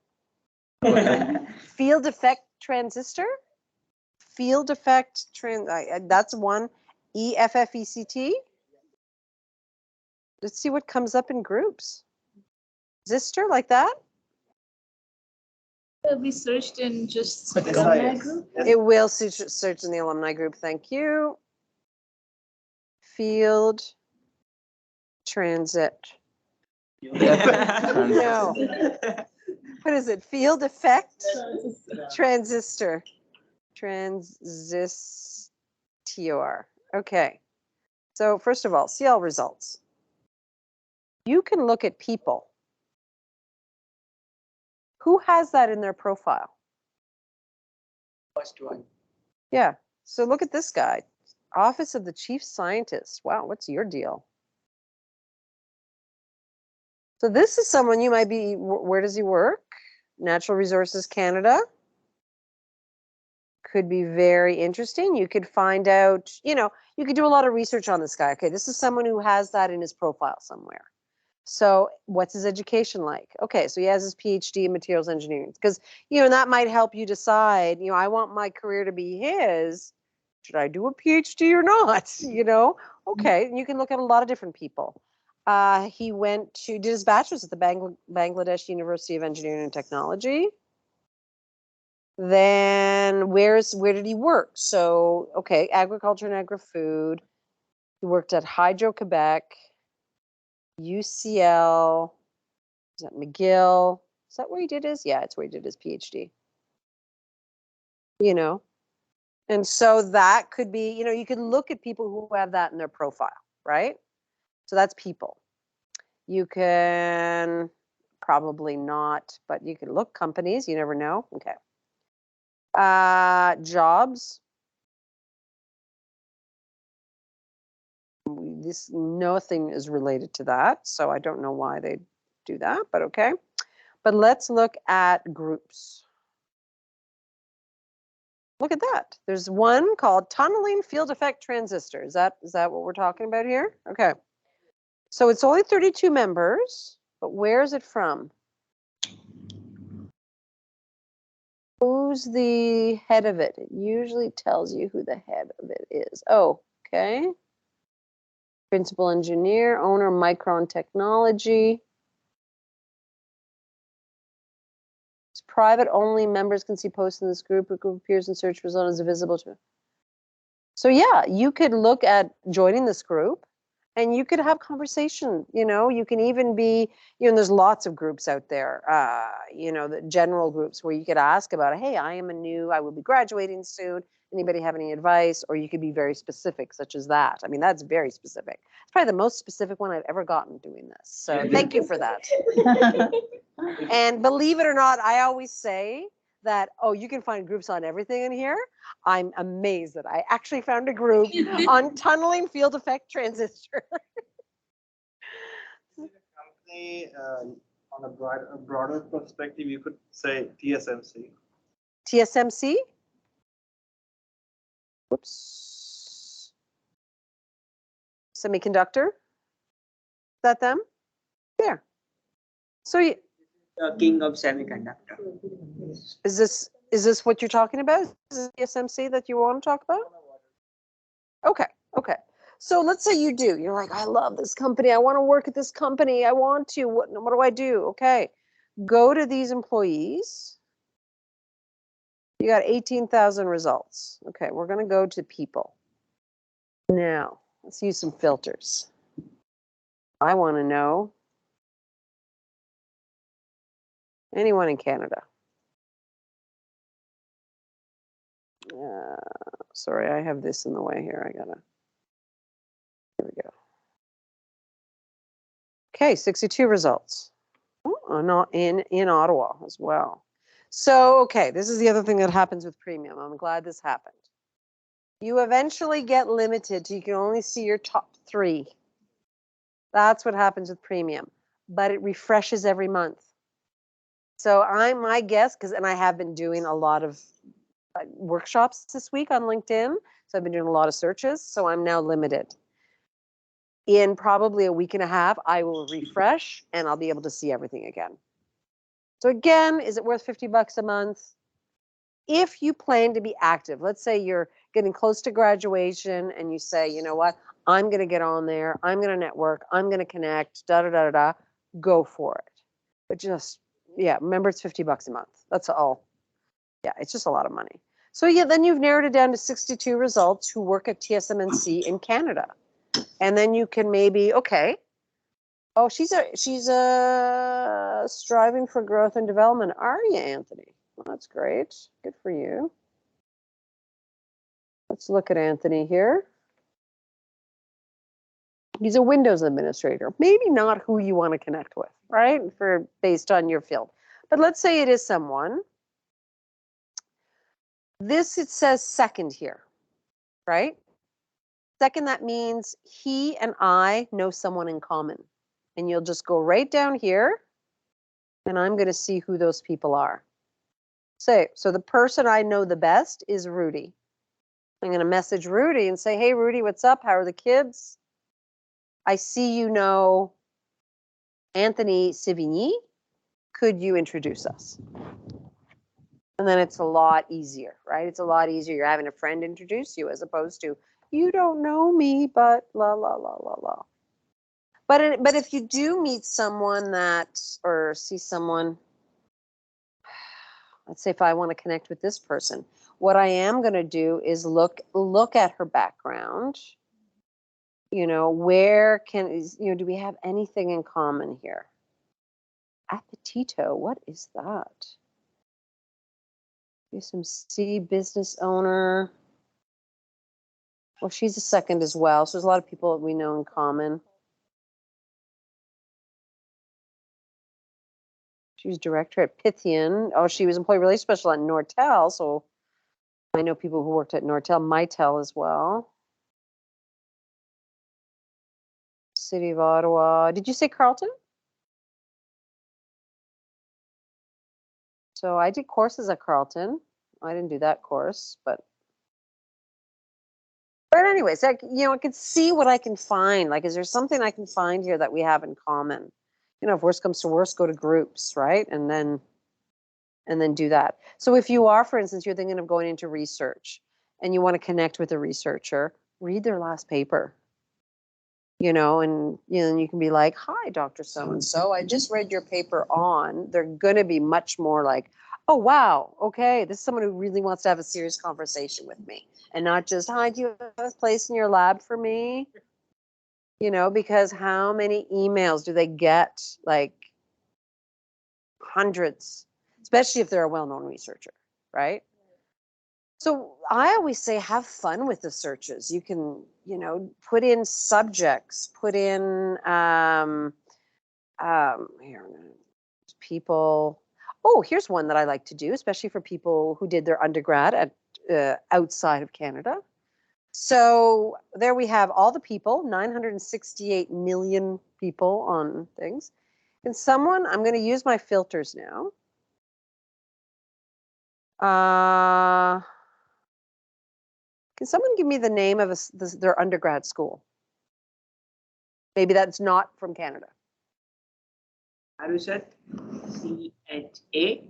Field effect transistor? Field effect that's one. EFFECT. Let's see what comes up in groups. Zister, like that? it'll be searched in just Yes, alumni yes. group. It will search in the alumni group. Thank you. Field transit. No. What is it? Field effect transistor. Transistor. Okay. So first of all, CL results. You can look at people. Who has that in their profile? First one. Yeah. So look at this guy. Office of the Chief Scientist. Wow, what's your deal? So this is someone you might be, where does he work? Natural Resources Canada. Could be very interesting. You could find out, you know, you could do a lot of research on this guy. Okay, this is someone who has that in his profile somewhere. So what's his education like? Okay, so he has his PhD in materials engineering. Because, you know, that might help you decide, you know, I want my career to be his. Should I do a PhD or not? You know, okay, and you can look at a lot of different people. He did his bachelor's at the Bangladesh University of Engineering and Technology. Then where did he work? So, okay, agriculture and agri-food. He worked at Hydro-Quebec, UCL, is that McGill? Is that where he did his? Yeah, it's where he did his PhD. You know, and so that could be, you know, you could look at people who have that in their profile, right? So that's people. You can probably not, but you can look companies, you never know. Okay. Jobs. Nothing is related to that, so I don't know why they do that, but okay. But let's look at groups. Look at that. There's one called tunneling field effect transistor. Is that what we're talking about here? Okay. So it's only 32 members, but where is it from? Who's the head of it? It usually tells you who the head of it is. Oh, okay. Principal engineer, owner, Micron Technology. It's private only. Members can see posts in this group. A group appears in search results is visible to. So yeah, you could look at joining this group and you could have conversation, you know, you can even be, you know, there's lots of groups out there, you know, the general groups where you could ask about, hey, I will be graduating soon. Anybody have any advice? Or you could be very specific, such as that. I mean, that's very specific. It's probably the most specific one I've ever gotten doing this. So thank you for that. And believe it or not, I always say that, oh, you can find groups on everything in here. I'm amazed that I actually found a group on tunneling field effect transistor. Company, on a broader perspective, you could say TSMC. TSMC? Whoops. Semiconductor? Is that them? Yeah. So you, King of semiconductor. is this what you're talking about? Is this TSMC that you want to talk about? Okay, okay. So let's say you do. You're like, I love this company. I want to work at this company. I want to. What do I do? Okay. Go to these employees. You got 18,000 results. Okay, we're going to go to people. Now, let's use some filters. I want to know anyone in Canada. Sorry, I have this in the way here. Here we go. Okay, 62 results. Oh, not in Ottawa as well. So, okay, this is the other thing that happens with premium. I'm glad this happened. You eventually get limited to you can only see your top 3. That's what happens with premium, but it refreshes every month. So my guess, and I have been doing a lot of workshops this week on LinkedIn, so I've been doing a lot of searches, so I'm now limited. In probably a week and a half, I will refresh and I'll be able to see everything again. So again, is it worth $50 a month? If you plan to be active, let's say you're getting close to graduation and you say, you know what, I'm going to get on there, I'm going to network, I'm going to connect, go for it. But just, yeah, remember it's $50 a month. That's all. Yeah, it's just a lot of money. So yeah, then you've narrowed it down to 62 results who work at TSMC in Canada. And then you can maybe, okay, oh, she's a striving for growth and development. Are you, Anthony? Well, that's great. Good for you. Let's look at Anthony here. He's a Windows administrator. Maybe not who you want to connect with, right? Based on your field. But let's say it is someone. It says second here, right? Second, that means he and I know someone in common. And you'll just go right down here, and I'm going to see who those people are. So the person I know the best is Rudy. I'm going to message Rudy and say, hey, Rudy, what's up? How are the kids? I see you know Anthony Sivigny. Could you introduce us? And then it's a lot easier, right? It's a lot easier. You're having a friend introduce you as opposed to, you don't know me, but la, la, la, la, la. But if you do meet someone or see someone, let's say if I want to connect with this person, what I am going to do is look at her background You know, where do we have anything in common here? Appetito, what is that? USMC business owner. Well, she's a second as well. So there's a lot of people that we know in common. She was director at Pythian. Oh, she was employee relations special at Nortel. So I know people who worked at Nortel, Mitel as well. City of Ottawa. Did you say Carleton? So I did courses at Carleton. I didn't do that course, but anyways, I can see what I can find. Like, is there something I can find here that we have in common? You know, if worst comes to worst, go to groups, right? And then do that. So if you are, for instance, you're thinking of going into research and you want to connect with a researcher, read their last paper. And you can be like, hi, Dr. So-and-so, I just read your paper on. They're going to be much more like, oh, wow, okay, this is someone who really wants to have a serious conversation with me. And not just, hi, do you have a place in your lab for me? Because how many emails do they get? Like hundreds, especially if they're a well-known researcher, right? So I always say have fun with the searches. You can, put in subjects, put in here, people. Oh, here's one that I like to do, especially for people who did their undergrad at outside of Canada. So there we have all the people, 968 million people on things. And I'm going to use my filters now. Can someone give me the name of their undergrad school? Maybe that's not from Canada. Arushat, CHA.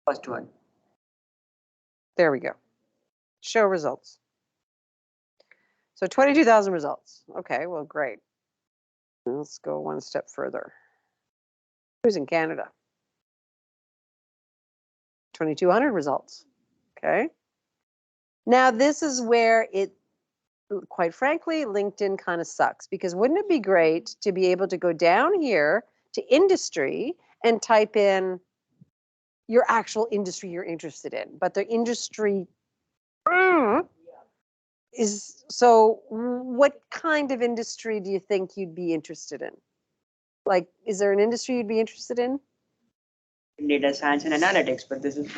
First one. There we go. Show results. So 22,000 results. Okay, well, great. Let's go one step further. Who's in Canada? 2,200 results. Okay. Now, this is where quite frankly, LinkedIn kind of sucks, because wouldn't it be great to be able to go down here to industry and type in your actual industry you're interested in? But the industry is, so what kind of industry do you think you'd be interested in? Like, is there an industry you'd be interested in? Data science and analytics, but this is.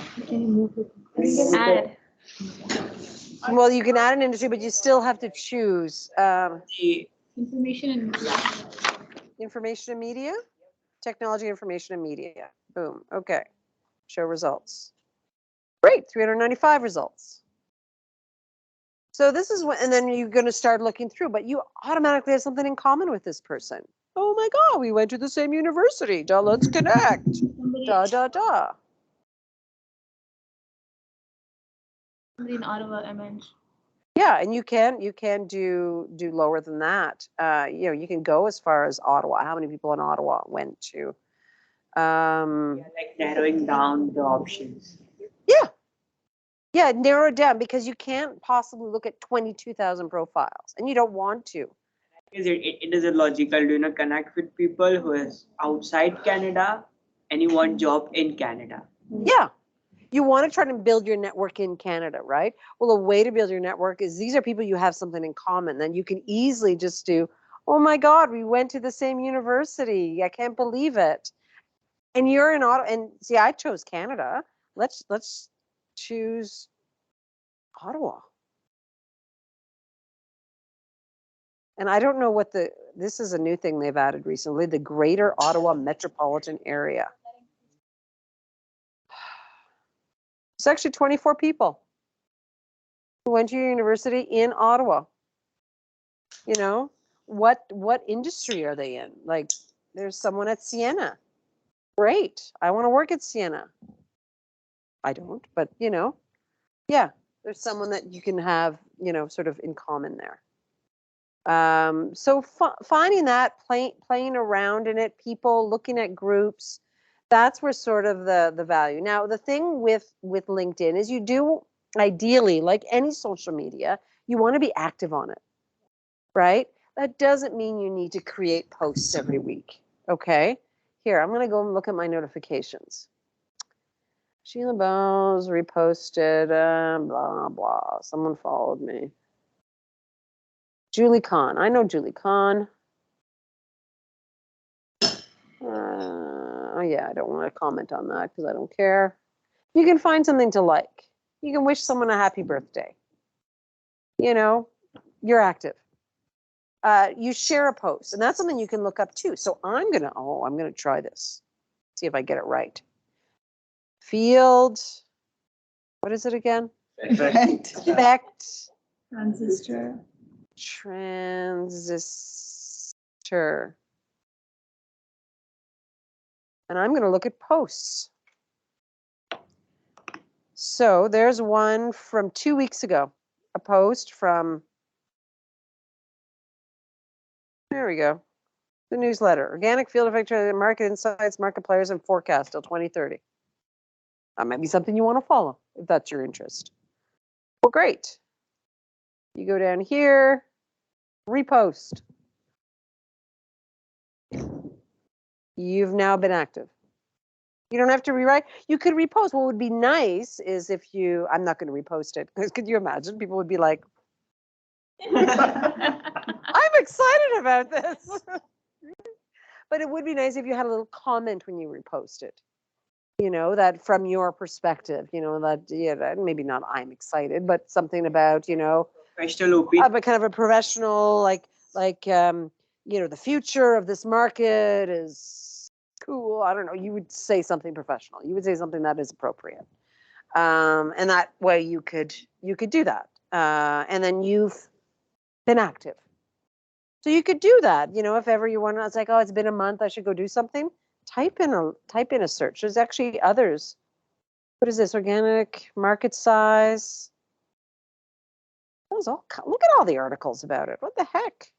Add. Well, you can add an industry, but you still have to choose. Information and media. Information and media? Technology, information, and media. Boom. Okay. Show results. Great. 395 results. So this is what, and then you're going to start looking through, but you automatically have something in common with this person. Oh my God, we went to the same university. Duh, let's connect. Duh, duh, duh. Somebody in Ottawa, I meant. Yeah, and you can do lower than that. You can go as far as Ottawa. How many people in Ottawa went to? Like narrowing down the options. Yeah, narrow it down, because you can't possibly look at 22,000 profiles, and you don't want to. Because it is illogical to connect with people who is outside Canada and you want job in Canada. Yeah. You want to try to build your network in Canada, right? Well, a way to build your network is these are people you have something in common. Then you can easily just do, oh my God, we went to the same university. I can't believe it. And you're in Ottawa. And see, I chose Canada. Let's choose Ottawa. And I don't know what this is a new thing they've added recently, the Greater Ottawa Metropolitan Area. It's actually 24 people who went to your university in Ottawa. What industry are they in? Like, there's someone at Sienna. Great. I want to work at Sienna. I don't, but yeah, there's someone that you can have, sort of in common there. So finding that, playing around in it, people looking at groups. That's where sort of the value. Now, the thing with LinkedIn is you do ideally, like any social media, you want to be active on it, right? That doesn't mean you need to create posts every week. Okay. Here, I'm going to go and look at my notifications. Sheila Bowes reposted, blah, blah. Someone followed me. Julie Kahn. I know Julie Kahn. Oh, yeah, I don't want to comment on that because I don't care. You can find something to like. You can wish someone a happy birthday. You know, you're active. You share a post, and that's something you can look up too. So I'm gonna try this. See if I get it right. Field. What is it again? Effect. Effect. Transistor. Transistor. And I'm going to look at posts. So there's one from 2 weeks ago, a post from, there we go, the newsletter, Organic Field Effect Market Insights, Market Players, and Forecast till 2030. That might be something you want to follow if that's your interest. Well, great. You go down here, repost. You've now been active. You don't have to rewrite. You could repost. What would be nice is if you, I'm not going to repost it, because could you imagine? People would be like, I'm excited about this. But it would be nice if you had a little comment when you repost it. You know, that from your perspective, you know, that, yeah, maybe not I'm excited, but something about, you know, Professional opinion. but kind of a professional, like, you know, the future of this market is cool. I don't know. You would say something professional. You would say something that is appropriate. And that way you could do that. And then you've been active. So you could do that, you know, if ever you want to, it's like, oh, it's been a month, I should go do something. Type in a search. There's actually others. What is this? Organic market size. Look at all the articles about it. What the heck?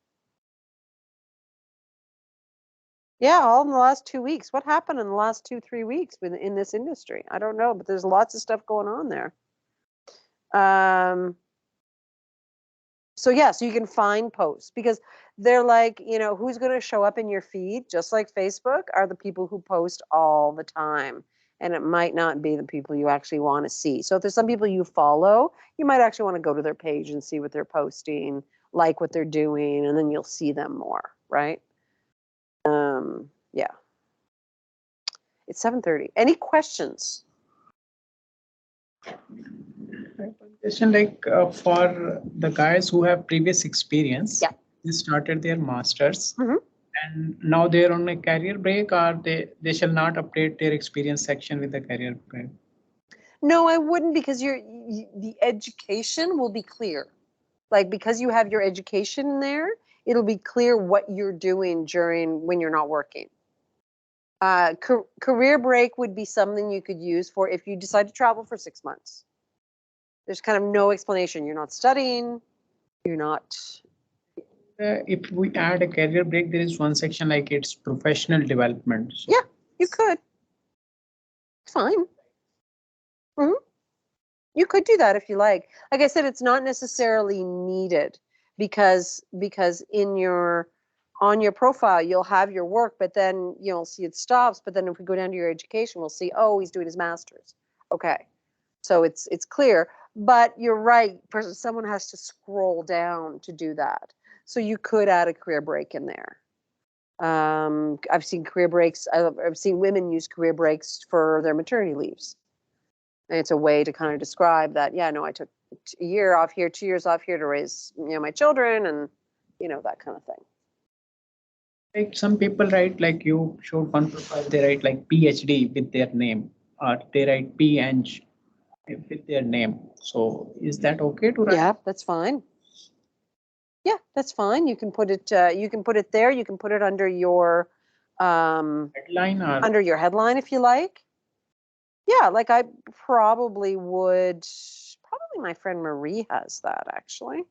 Yeah, all in the last 2 weeks. What happened in the last 2-3 weeks in this industry? I don't know, but there's lots of stuff going on there. So yeah, so you can find posts because they're like, you know, who's going to show up in your feed, just like Facebook, are the people who post all the time. And it might not be the people you actually want to see. So if there's some people you follow, you might actually want to go to their page and see what they're posting, like what they're doing, and then you'll see them more, right? Yeah. It's 7:30. Any questions? Question like for the guys who have previous experience, Yeah. they started their masters Mhm. and now they're on a career break, or they shall not update their experience section with the career break. No, I wouldn't, because the education will be clear. Like, because you have your education in there, it'll be clear what you're doing when you're not working. Career break would be something you could use for if you decide to travel for 6 months. There's kind of no explanation. You're not studying. You're not. If we add a career break, there is one section like it's professional development. So Yeah, you could. It's fine. You could do that if you like. Like I said, it's not necessarily needed because on your profile you'll have your work, but then you'll see it stops. But then if we go down to your education, we'll see, oh, he's doing his master's. Okay, so it's clear. But you're right. Someone has to scroll down to do that. So you could add a career break in there. I've seen career breaks. I've seen women use career breaks for their maternity leaves. And it's a way to kind of describe that, yeah, no, I took a year off here, 2 years off here to raise, you know, my children, and, you know, that kind of thing. like some people write, like you showed one profile, they write like PhD with their name, or they write Peng with their name. So is that okay to write? Yeah, that's fine. Yeah, that's fine. You can put it there. You can put it under your Headline or under your headline if you like. Yeah, like I probably would. Probably my friend Marie has that, actually.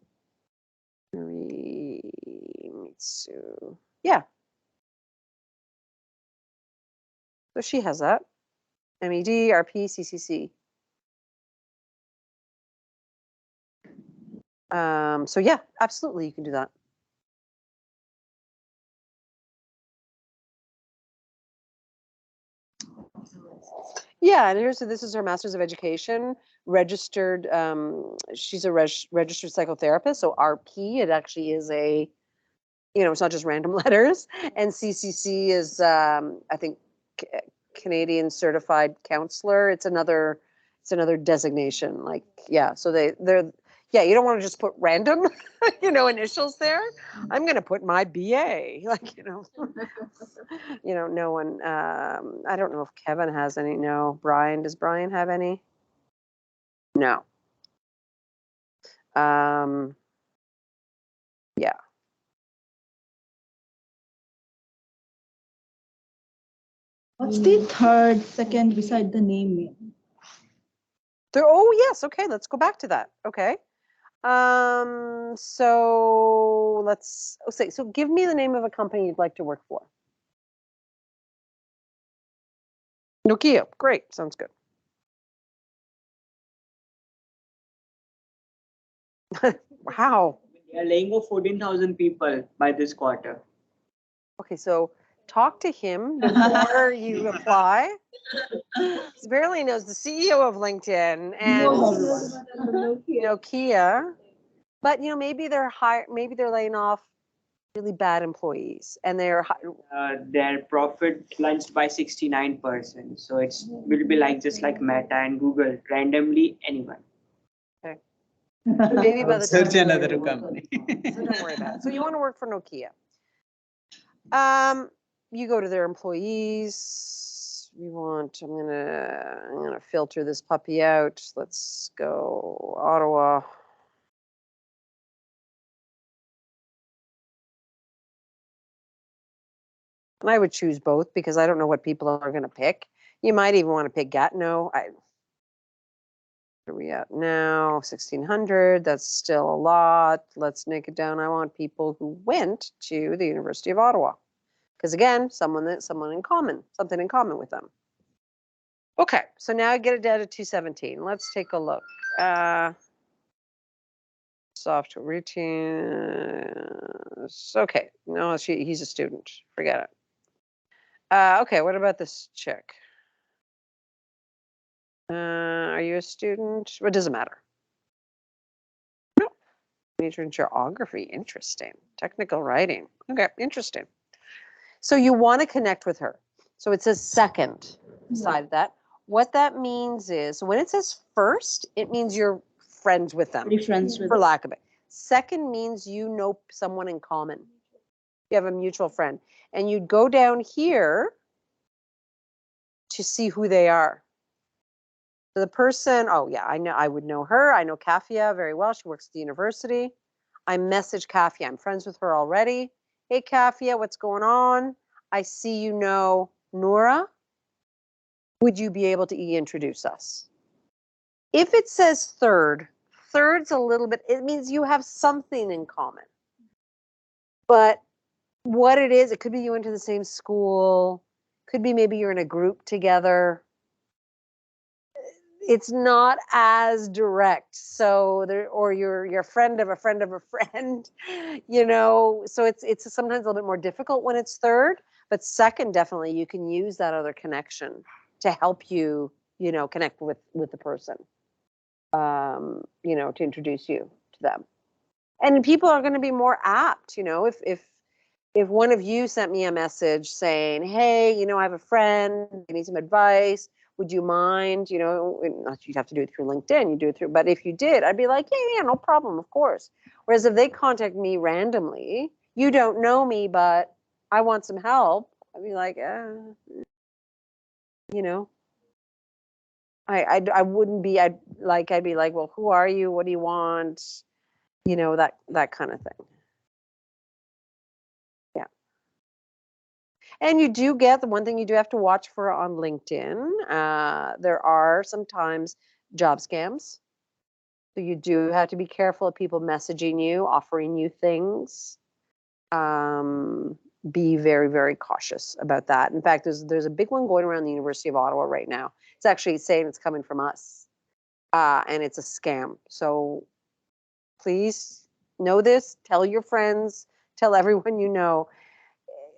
Marie Mitsu. Yeah. So she has that. MED, RP, CCC. So yeah, absolutely, you can do that. Yeah, and this is her Master's of Education, registered. She's a registered psychotherapist. So RP, it actually is a, it's not just random letters. And CCC is, I think, Canadian Certified Counselor. It's another designation. Like, yeah. So they're yeah. You don't want to just put random, initials there. I'm gonna put my BA. Like, no one. I don't know if Kevin has any. No, Brian. Does Brian have any? No. Yeah. What's the third, second beside the name? Oh yes. Okay. Let's go back to that. Okay. So let's say. So give me the name of a company you'd like to work for. Nokia. Great. Sounds good. Wow. They are laying off 14,000 people by this quarter. Okay, so talk to him before you apply. He barely knows the CEO of LinkedIn and Nokia. But maybe maybe they're laying off really bad employees and they're Their profit plunged by 69%. So it's will be like just like Meta and Google, randomly anyone. maybe by the time Search another company. So don't worry about it. So you want to work for Nokia. You go to their employees. I'm gonna filter this puppy out. Let's go Ottawa. And I would choose both because I don't know what people are going to pick. You might even want to pick Gatineau. Where are we at now? 1,600. That's still a lot. Let's nick it down. I want people who went to the University of Ottawa. Because again, something in common with them. Okay, so now I get it down to 217. Let's take a look. Software routines. Okay, no, he's a student. Forget it. Okay, what about this chick? Are you a student? What does it matter? No. Major in geography. Interesting. Technical writing. Okay, interesting. So you want to connect with her. So it says second beside that. What that means is when it says first, it means you're friends with them. Pretty friends with For lack of it. Second means you know someone in common. You have a mutual friend. And you'd go down here to see who they are. So the person, oh yeah, I would know her. I know Kafia very well. She works at the university. I message Kafia. I'm friends with her already. Hey Kafia, what's going on? I see you know Nora. Would you be able to introduce us? If it says third's a little bit, it means you have something in common. But what it is, it could be you went to the same school, could be maybe you're in a group together. It's not as direct. So or you're a friend of a friend of a friend, so it's sometimes a little bit more difficult when it's third, but second, definitely you can use that other connection to help you, connect with the person, to introduce you to them. And people are going to be more apt, if one of you sent me a message saying, hey, I have a friend, I need some advice. Would you mind, not you'd have to do it through LinkedIn, you do it through, but if you did, I'd be like, yeah, no problem, of course. Whereas if they contact me randomly, you don't know me, but I want some help, I'd be like, I wouldn't be, I'd be like, well, who are you? What do you want? That kind of thing. Yeah. And you do get the one thing you do have to watch for on LinkedIn. There are sometimes job scams. So you do have to be careful of people messaging you, offering you things. be very, very cautious about that. In fact, there's a big one going around the University of Ottawa right now. It's actually saying it's coming from us, and it's a scam. So please know this, tell your friends, tell everyone you know.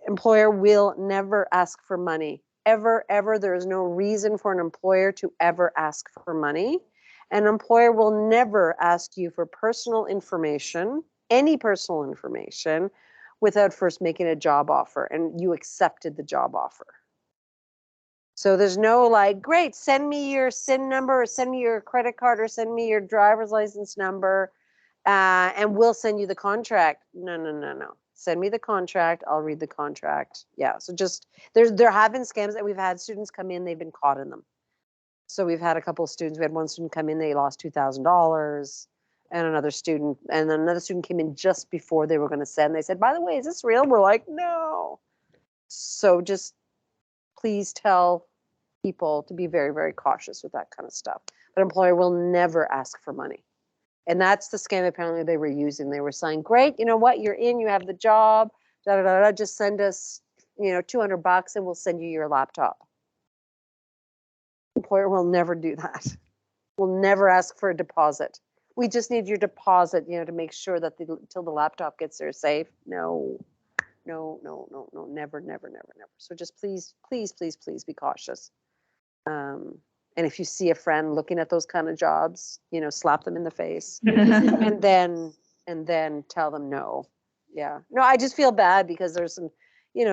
Employer will never ask for money. Ever, ever. There is no reason for an employer to ever ask for money. An employer will never ask you for personal information, any personal information, without first making a job offer and you accepted the job offer. So there's no like, great, send me your SIN number or send me your credit card or send me your driver's license number and we'll send you the contract. No, no, no, no. Send me the contract. I'll read the contract. Yeah. So just there have been scams that we've had students come in, they've been caught in them. So we've had a couple of students, we had one student come in, they lost $2,000 and another student came in just before they were going to send. They said, by the way, is this real? We're like, no. So just please tell people to be very, very cautious with that kind of stuff. An employer will never ask for money. And that's the scam apparently they were using. They were saying, great, you know what, you're in, you have the job, da da da da, just send us, $200 and we'll send you your laptop. Employer will never do that. We'll never ask for a deposit. We just need your deposit, to make sure that till the laptop gets there safe. No, no, no, no, no, never, never, never, never. So just please, please, please, please be cautious. And if you see a friend looking at those kind of jobs, slap them in the face and then tell them no. Yeah. No, I just feel bad because there's some,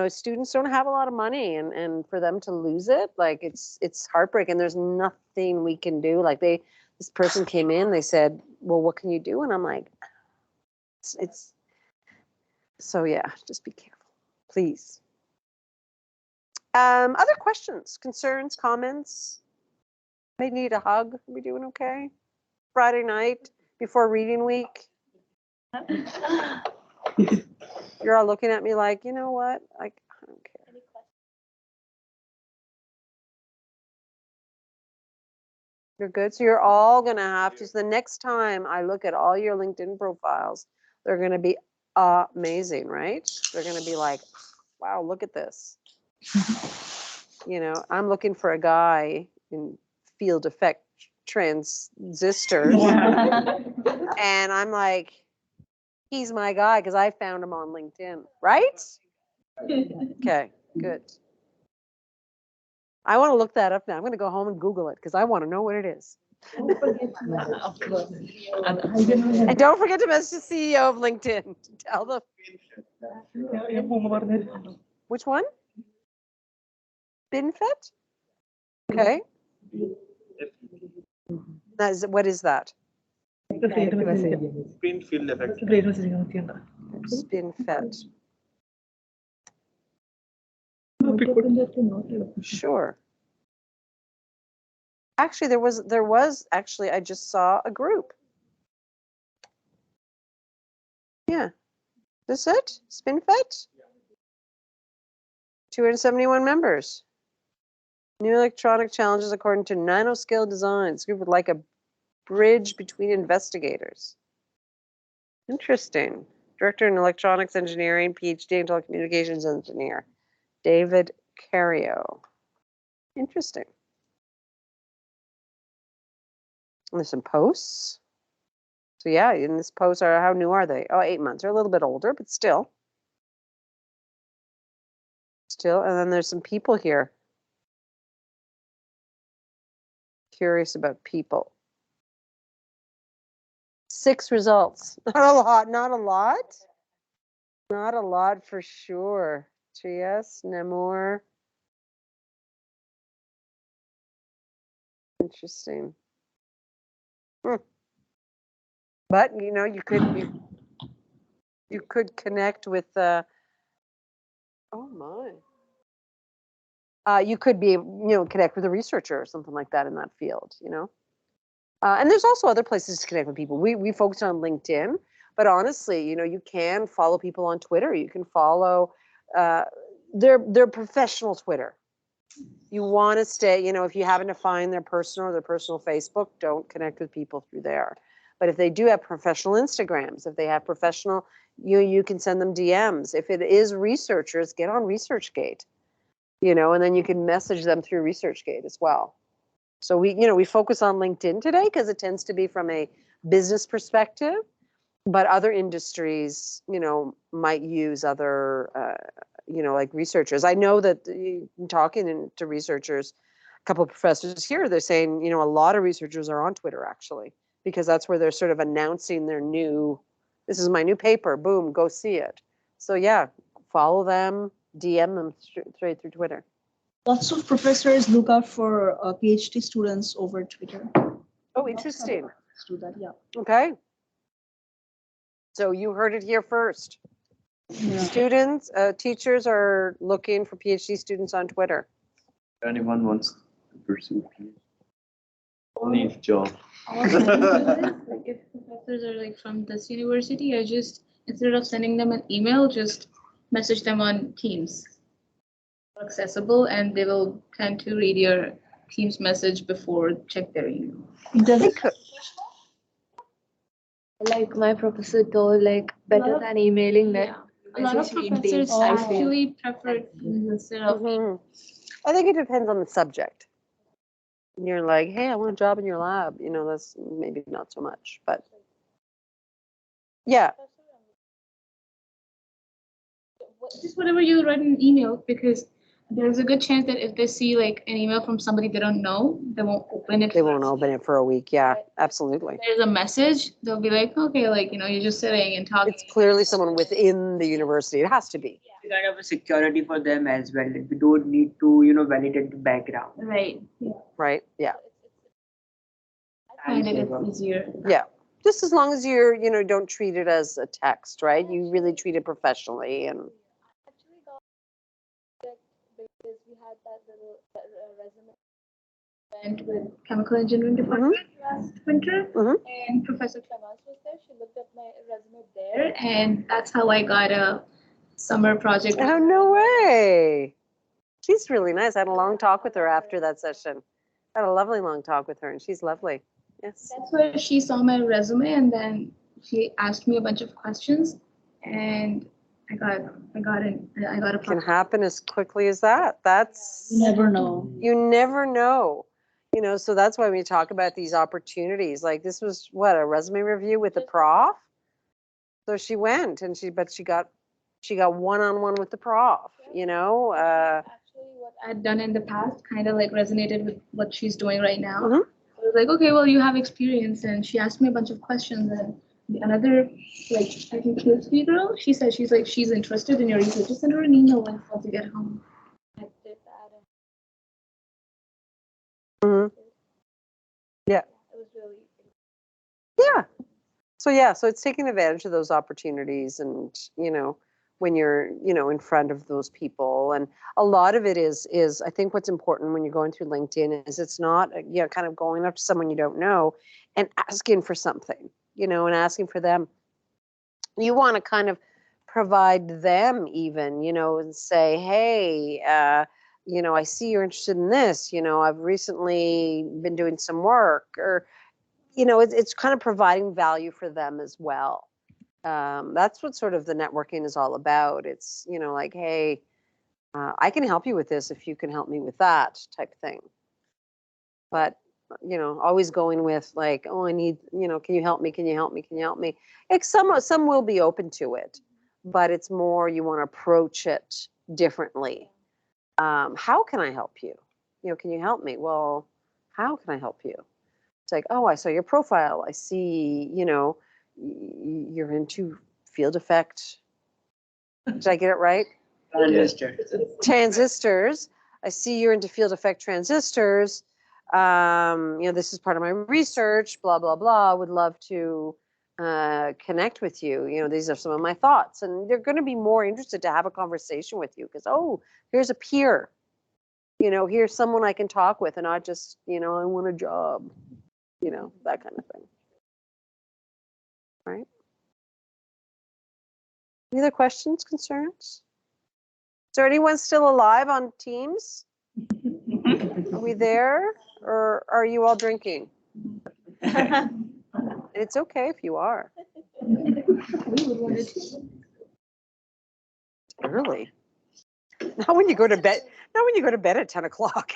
students don't have a lot of money and for them to lose it, like it's heartbreaking. There's nothing we can do. Like this person came in, they said, well, what can you do? And I'm like, it's so yeah, just be careful, please. Other questions, concerns, comments? May need a hug. Are we doing okay? Friday night before reading week. You're all looking at me like, you know what? I don't care. You're good. So you're all gonna have to. So the next time I look at all your LinkedIn profiles, they're gonna be amazing, right? They're gonna be like, wow, look at this. I'm looking for a guy in field effect transistors. And I'm like, he's my guy because I found him on LinkedIn, right? Okay, good. I want to look that up now. I'm going to go home and Google it because I want to know what it is. Of course. And don't forget to message the CEO of LinkedIn to tell them. Which one? BinFit? Okay. What is that? Screen field effect. SpinFet. Sure. Actually, there was actually, I just saw a group. Yeah. This it? SpinFet? 271 members. New electronic challenges according to nanoscale designs. Group would like a bridge between investigators. Interesting. Director in electronics engineering, PhD in telecommunications engineer, David Cario. Interesting. And there's some posts. So yeah, in this post, how new are they? Oh, 8 months. They're a little bit older, but still. And then there's some people here. Curious about people. 6 results. Not a lot, not a lot. Not a lot for sure. Trias, Namur. Interesting. But you could connect with oh my. You could be connect with a researcher or something like that in that field, and there's also other places to connect with people. We focus on LinkedIn, but honestly, you can follow people on Twitter. You can follow their professional Twitter. You want to stay, if you happen to find their personal Facebook, don't connect with people through there. But if they do have professional Instagrams, if they have professional, You can send them DMs. If it is researchers, get on ResearchGate, and then you can message them through ResearchGate as well. So we focus on LinkedIn today because it tends to be from a business perspective, but other industries, might use other, like researchers. I know that talking to researchers, a couple of professors here, they're saying, a lot of researchers are on Twitter actually, because that's where they're sort of announcing this is my new paper, boom, go see it. So yeah, follow them, DM them straight through Twitter. Lots of professors look out for PhD students over Twitter. Oh, interesting. Let's do that, yeah. Okay. So you heard it here first. Yeah. Students, teachers are looking for PhD students on Twitter. Anyone wants to pursue leave job. Also, like if professors are like from this university, I just, instead of sending them an email, just message them on Teams. Accessible, and they will tend to read your Teams message before check their email. Does it? Like my professor told, like better than emailing them. A lot of message me in professors Teams, I feel. actually prefer Teams instead of Mhm. I think it depends on the subject. You're like, hey, I want a job in your lab. That's maybe not so much, but yeah. just whatever you write in an email, because there's a good chance that if they see like an email from somebody they don't know, they won't open it. They won't open it for a week. Yeah, absolutely. There's a message, they'll be like, okay, like, you're just sitting and talking. It's clearly someone within the university. It has to be. It's kind of a security for them as well. Like, we don't need to, validate the background. Right. Yeah. Right? Yeah. I find it easier. Yeah. Just as long as you're, don't treat it as a text, right? You really treat it professionally and Actually got it because we had that little resume. Went with chemical engineering department last winter, Mhm. and Professor Clemens was there. She looked at my resume there, and that's how I got a summer project. oh, no way. She's really nice. I had a long talk with her after that session. I had a lovely long talk with her, and she's lovely. Yes. That's where she saw my resume, and then she asked me a bunch of questions, and I got a Can project. happen as quickly as that. That's You never know. you never know. So that's why we talk about these opportunities. Like this was what, a resume review with the prof. So she went and she got one-on-one with the prof, Actually, what I'd done in the past kind of like resonated with what she's doing right now. Mhm. I was like, okay, well, you have experience, and she asked me a bunch of questions, and another, like, I think PhD girl, she said she's interested in your research. Just send her an email once you get home. I did that, and Mhm. Yeah. it was really. Yeah. So it's taking advantage of those opportunities and, when you're, in front of those people. And a lot of it is I think what's important when you're going through LinkedIn is it's not, kind of going up to someone you don't know and asking for something, and asking for them. You want to kind of provide them even, and say, hey, I see you're interested in this, I've recently been doing some work, or it's kind of providing value for them as well. That's what sort of the networking is all about. It's, like, hey, I can help you with this if you can help me with that type thing. But, always going with like, oh, I need, can you help me? Can you help me? Can you help me? Like some will be open to it, but it's more you want to approach it differently. How can I help you? Can you help me? Well, how can I help you? It's like, oh, I saw your profile. I see, you're into field effect. Did I get it right? Transistor. Transistors. I see you're into field effect transistors. This is part of my research, blah, blah, blah. Would love to connect with you. These are some of my thoughts. And they're going to be more interested to have a conversation with you because, oh, here's a peer. Here's someone I can talk with and not just, I want a job. That kind of thing. Right? Any other questions, concerns? Is there anyone still alive on Teams? Are we there? Or are you all drinking? It's okay if you are. We would want it. Early. Not when you go to bed. Not when you go to bed at 10 o'clock.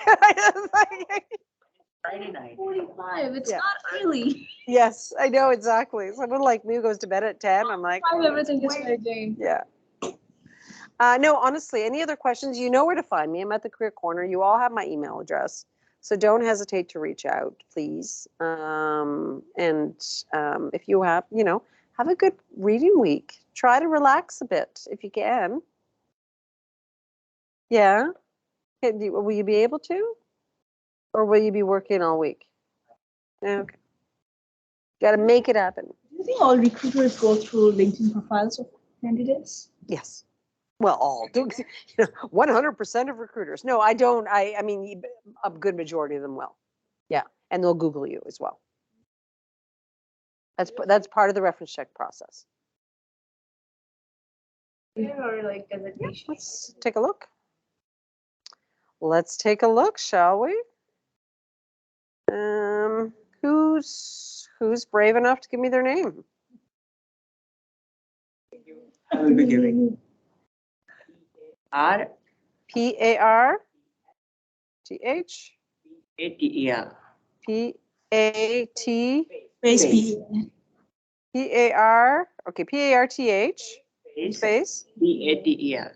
Friday night. 45. It's Yeah. not early. Yes, I know exactly. Someone like me who goes to bed at 10, I'm like, 5, everything is fair game. yeah. No, honestly, any other questions? You know where to find me. I'm at the Career Corner. You all have my email address. So don't hesitate to reach out, please. If you have, have a good reading week. Try to relax a bit if you can. Yeah. Will you be able to? Or will you be working all week? Okay. Got to make it happen. Do you think all recruiters go through LinkedIn profiles of candidates? Yes. Well, all 100% of recruiters. No, I don't. I mean, a good majority of them will. Yeah, and they'll Google you as well. That's part of the reference check process. Or like Yeah, designation. let's take a look. Let's take a look, shall we? Who's brave enough to give me their name? I will be giving R PARTH ATER. PAT Space. PAR. Okay, PARTH space. BATER.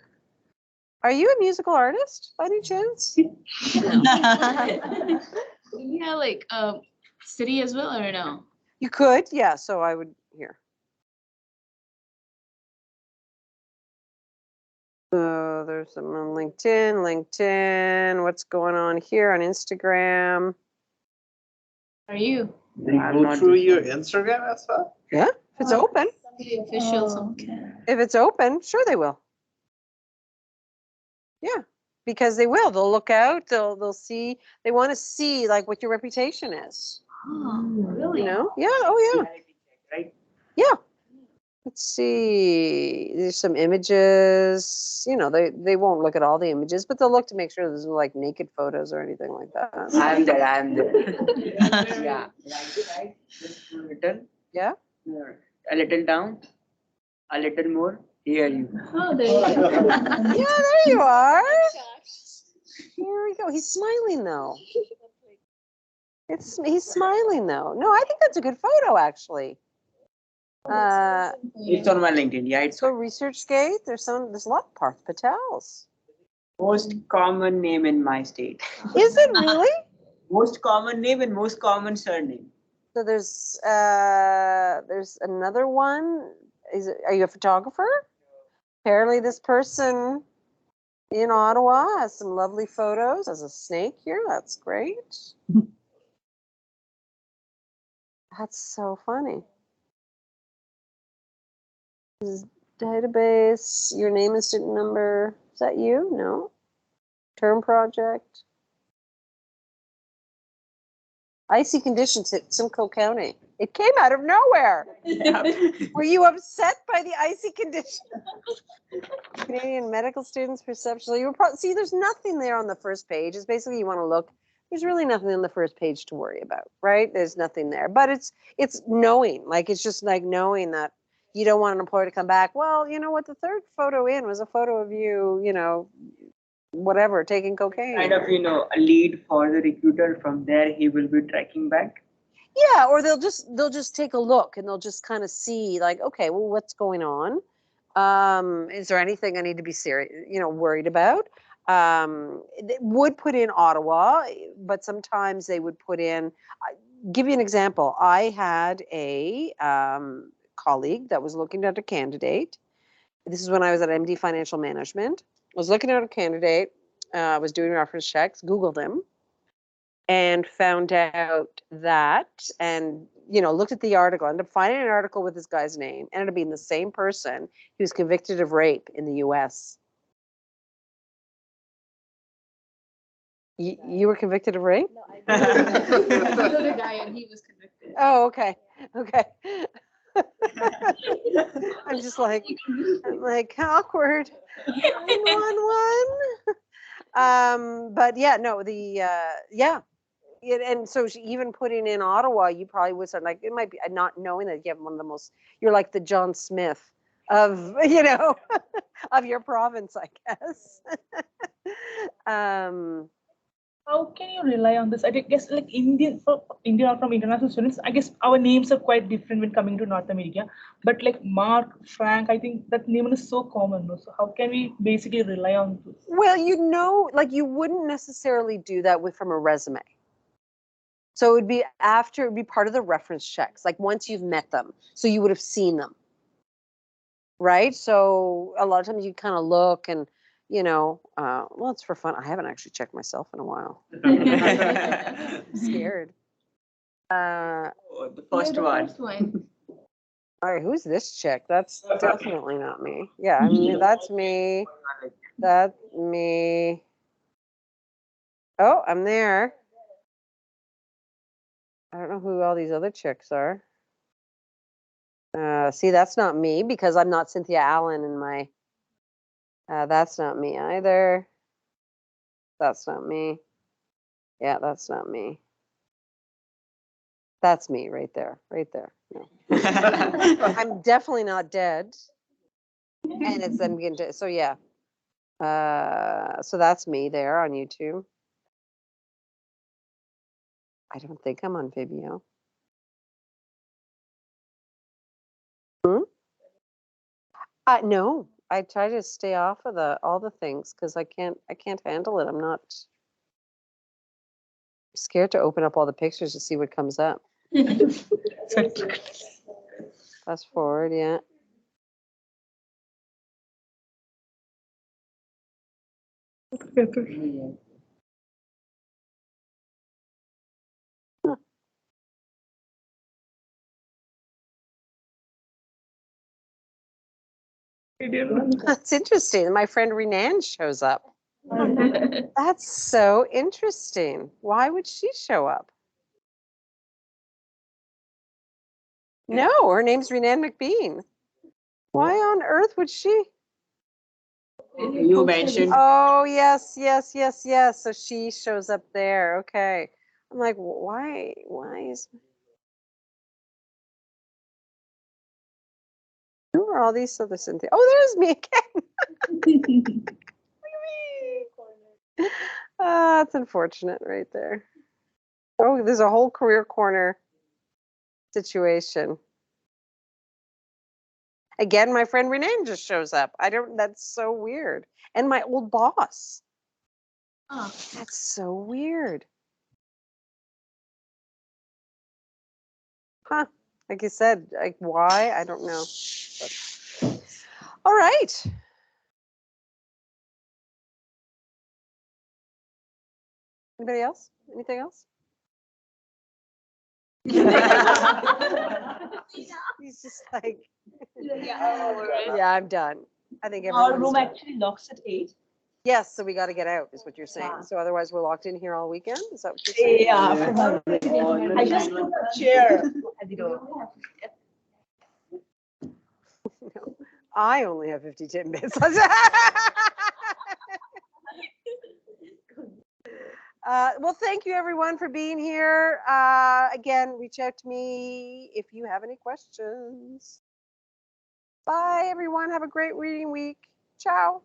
Are you a musical artist by any chance? Do you have like city as well or no? You could, yeah. So I would here. So there's some on LinkedIn. What's going on here on Instagram? Are you? They I'm go not through this your one. Instagram as well? Yeah, if it's open. The official. So. Okay. If it's open, sure they will. Yeah, because they will. They'll look out. They'll see. They want to see like what your reputation is. Oh, really? You know? Yeah. Oh yeah. Right? Yeah. Let's see. There's some images. They won't look at all the images, but they'll look to make sure there's no like naked photos or anything like that. I'm there. Yeah. Right. Just a little. Yeah. A little down. A little more. Here you. Oh, there you go. Yeah, there you are. Here we go. He's smiling though. He's smiling though. No, I think that's a good photo actually. It's on my LinkedIn. Yeah, it's So ResearchGate. There's a lot of Parth Patels. most common name in my state. Is it really? Most common name and most common surname. So there's another one. Are you a photographer? Apparently this person in Ottawa has some lovely photos. Has a snake here. That's great. That's so funny. This database, your name and student number. Is that you? No. Term project. Icy conditions hit Simcoe County. It came out of nowhere. Were you upset by the icy conditions? Canadian medical students perception. So you were see, there's nothing there on the first page. It's basically you want to look. There's really nothing on the first page to worry about, right? There's nothing there. But it's knowing, like it's just like knowing that you don't want an employer to come back. Well, you know what? The third photo in was a photo of you, whatever, taking cocaine. Kind of, a lead for the recruiter. From there, he will be tracking back. Yeah, or they'll just take a look and they'll just kind of see like, okay, well, what's going on? Is there anything I need to be worried about? They would put in Ottawa, but sometimes they would put in. Give you an example. I had a colleague that was looking at a candidate. This is when I was at MD Financial Management. I was looking at a candidate. Was doing reference checks. Googled him. And found out that, and looked at the article, ended up finding an article with this guy's name, ended up being the same person who was convicted of rape in the U.S. You were convicted of rape? No, I Another guy and he was convicted. Oh, okay. I'm just like awkward. 911. But yeah, no, and so even putting in Ottawa, you probably would start like it might be not knowing that you have one of the most. You're like the John Smith of of your province, I guess. How can you rely on this? I guess like Indian or from international students, I guess our names are quite different when coming to North America. But like Mark, Frank, I think that name is so common. No? So how can we basically rely on this? Well, like you wouldn't necessarily do that from a resume. So it would be part of the reference checks, like once you've met them. So you would have seen them. Right? So a lot of times you kind of look and, well, it's for fun. I haven't actually checked myself in a while. I'm scared. The first one. All right, who's this chick? That's definitely not me. Yeah, I mean, that's me. That's me. Oh, I'm there. I don't know who all these other chicks are. See, that's not me because I'm not Cynthia Allen in my. That's not me either. That's not me. Yeah, that's not me. That's me right there. Right there. No. I'm definitely not dead. And it's them getting to, so yeah. So that's me there on YouTube. I don't think I'm on Vimeo. No, I try to stay off of all the things because I can't handle it. I'm not scared to open up all the pictures to see what comes up. Fast forward, yeah. Huh. That's interesting. My friend Renan shows up. That's so interesting. Why would she show up? No, her name's Renan McBean. Why on earth would she? You mentioned. Oh, yes. So she shows up there. Okay. I'm like, why is... Who are all these other Cynthia? Oh, there's me again. Look at me. That's unfortunate right there. Oh, there's a whole career corner situation. Again, my friend Renee just shows up. That's so weird. And my old boss. Oh, that's so weird. Huh. Like you said, like why? I don't know. But... All right. Anybody else? Anything else? He's just like, yeah, I'm done. I think Our everyone's room done. actually locks at 8. Yes, so we got to get out, is what you're saying. So otherwise, we're locked in here all weekend. Is that what you're saying? Yeah. I just put a chair at the door. No, I only have 50 Timbits. Well, thank you everyone for being here. Again, reach out to me if you have any questions. Bye, everyone. Have a great reading week. Ciao.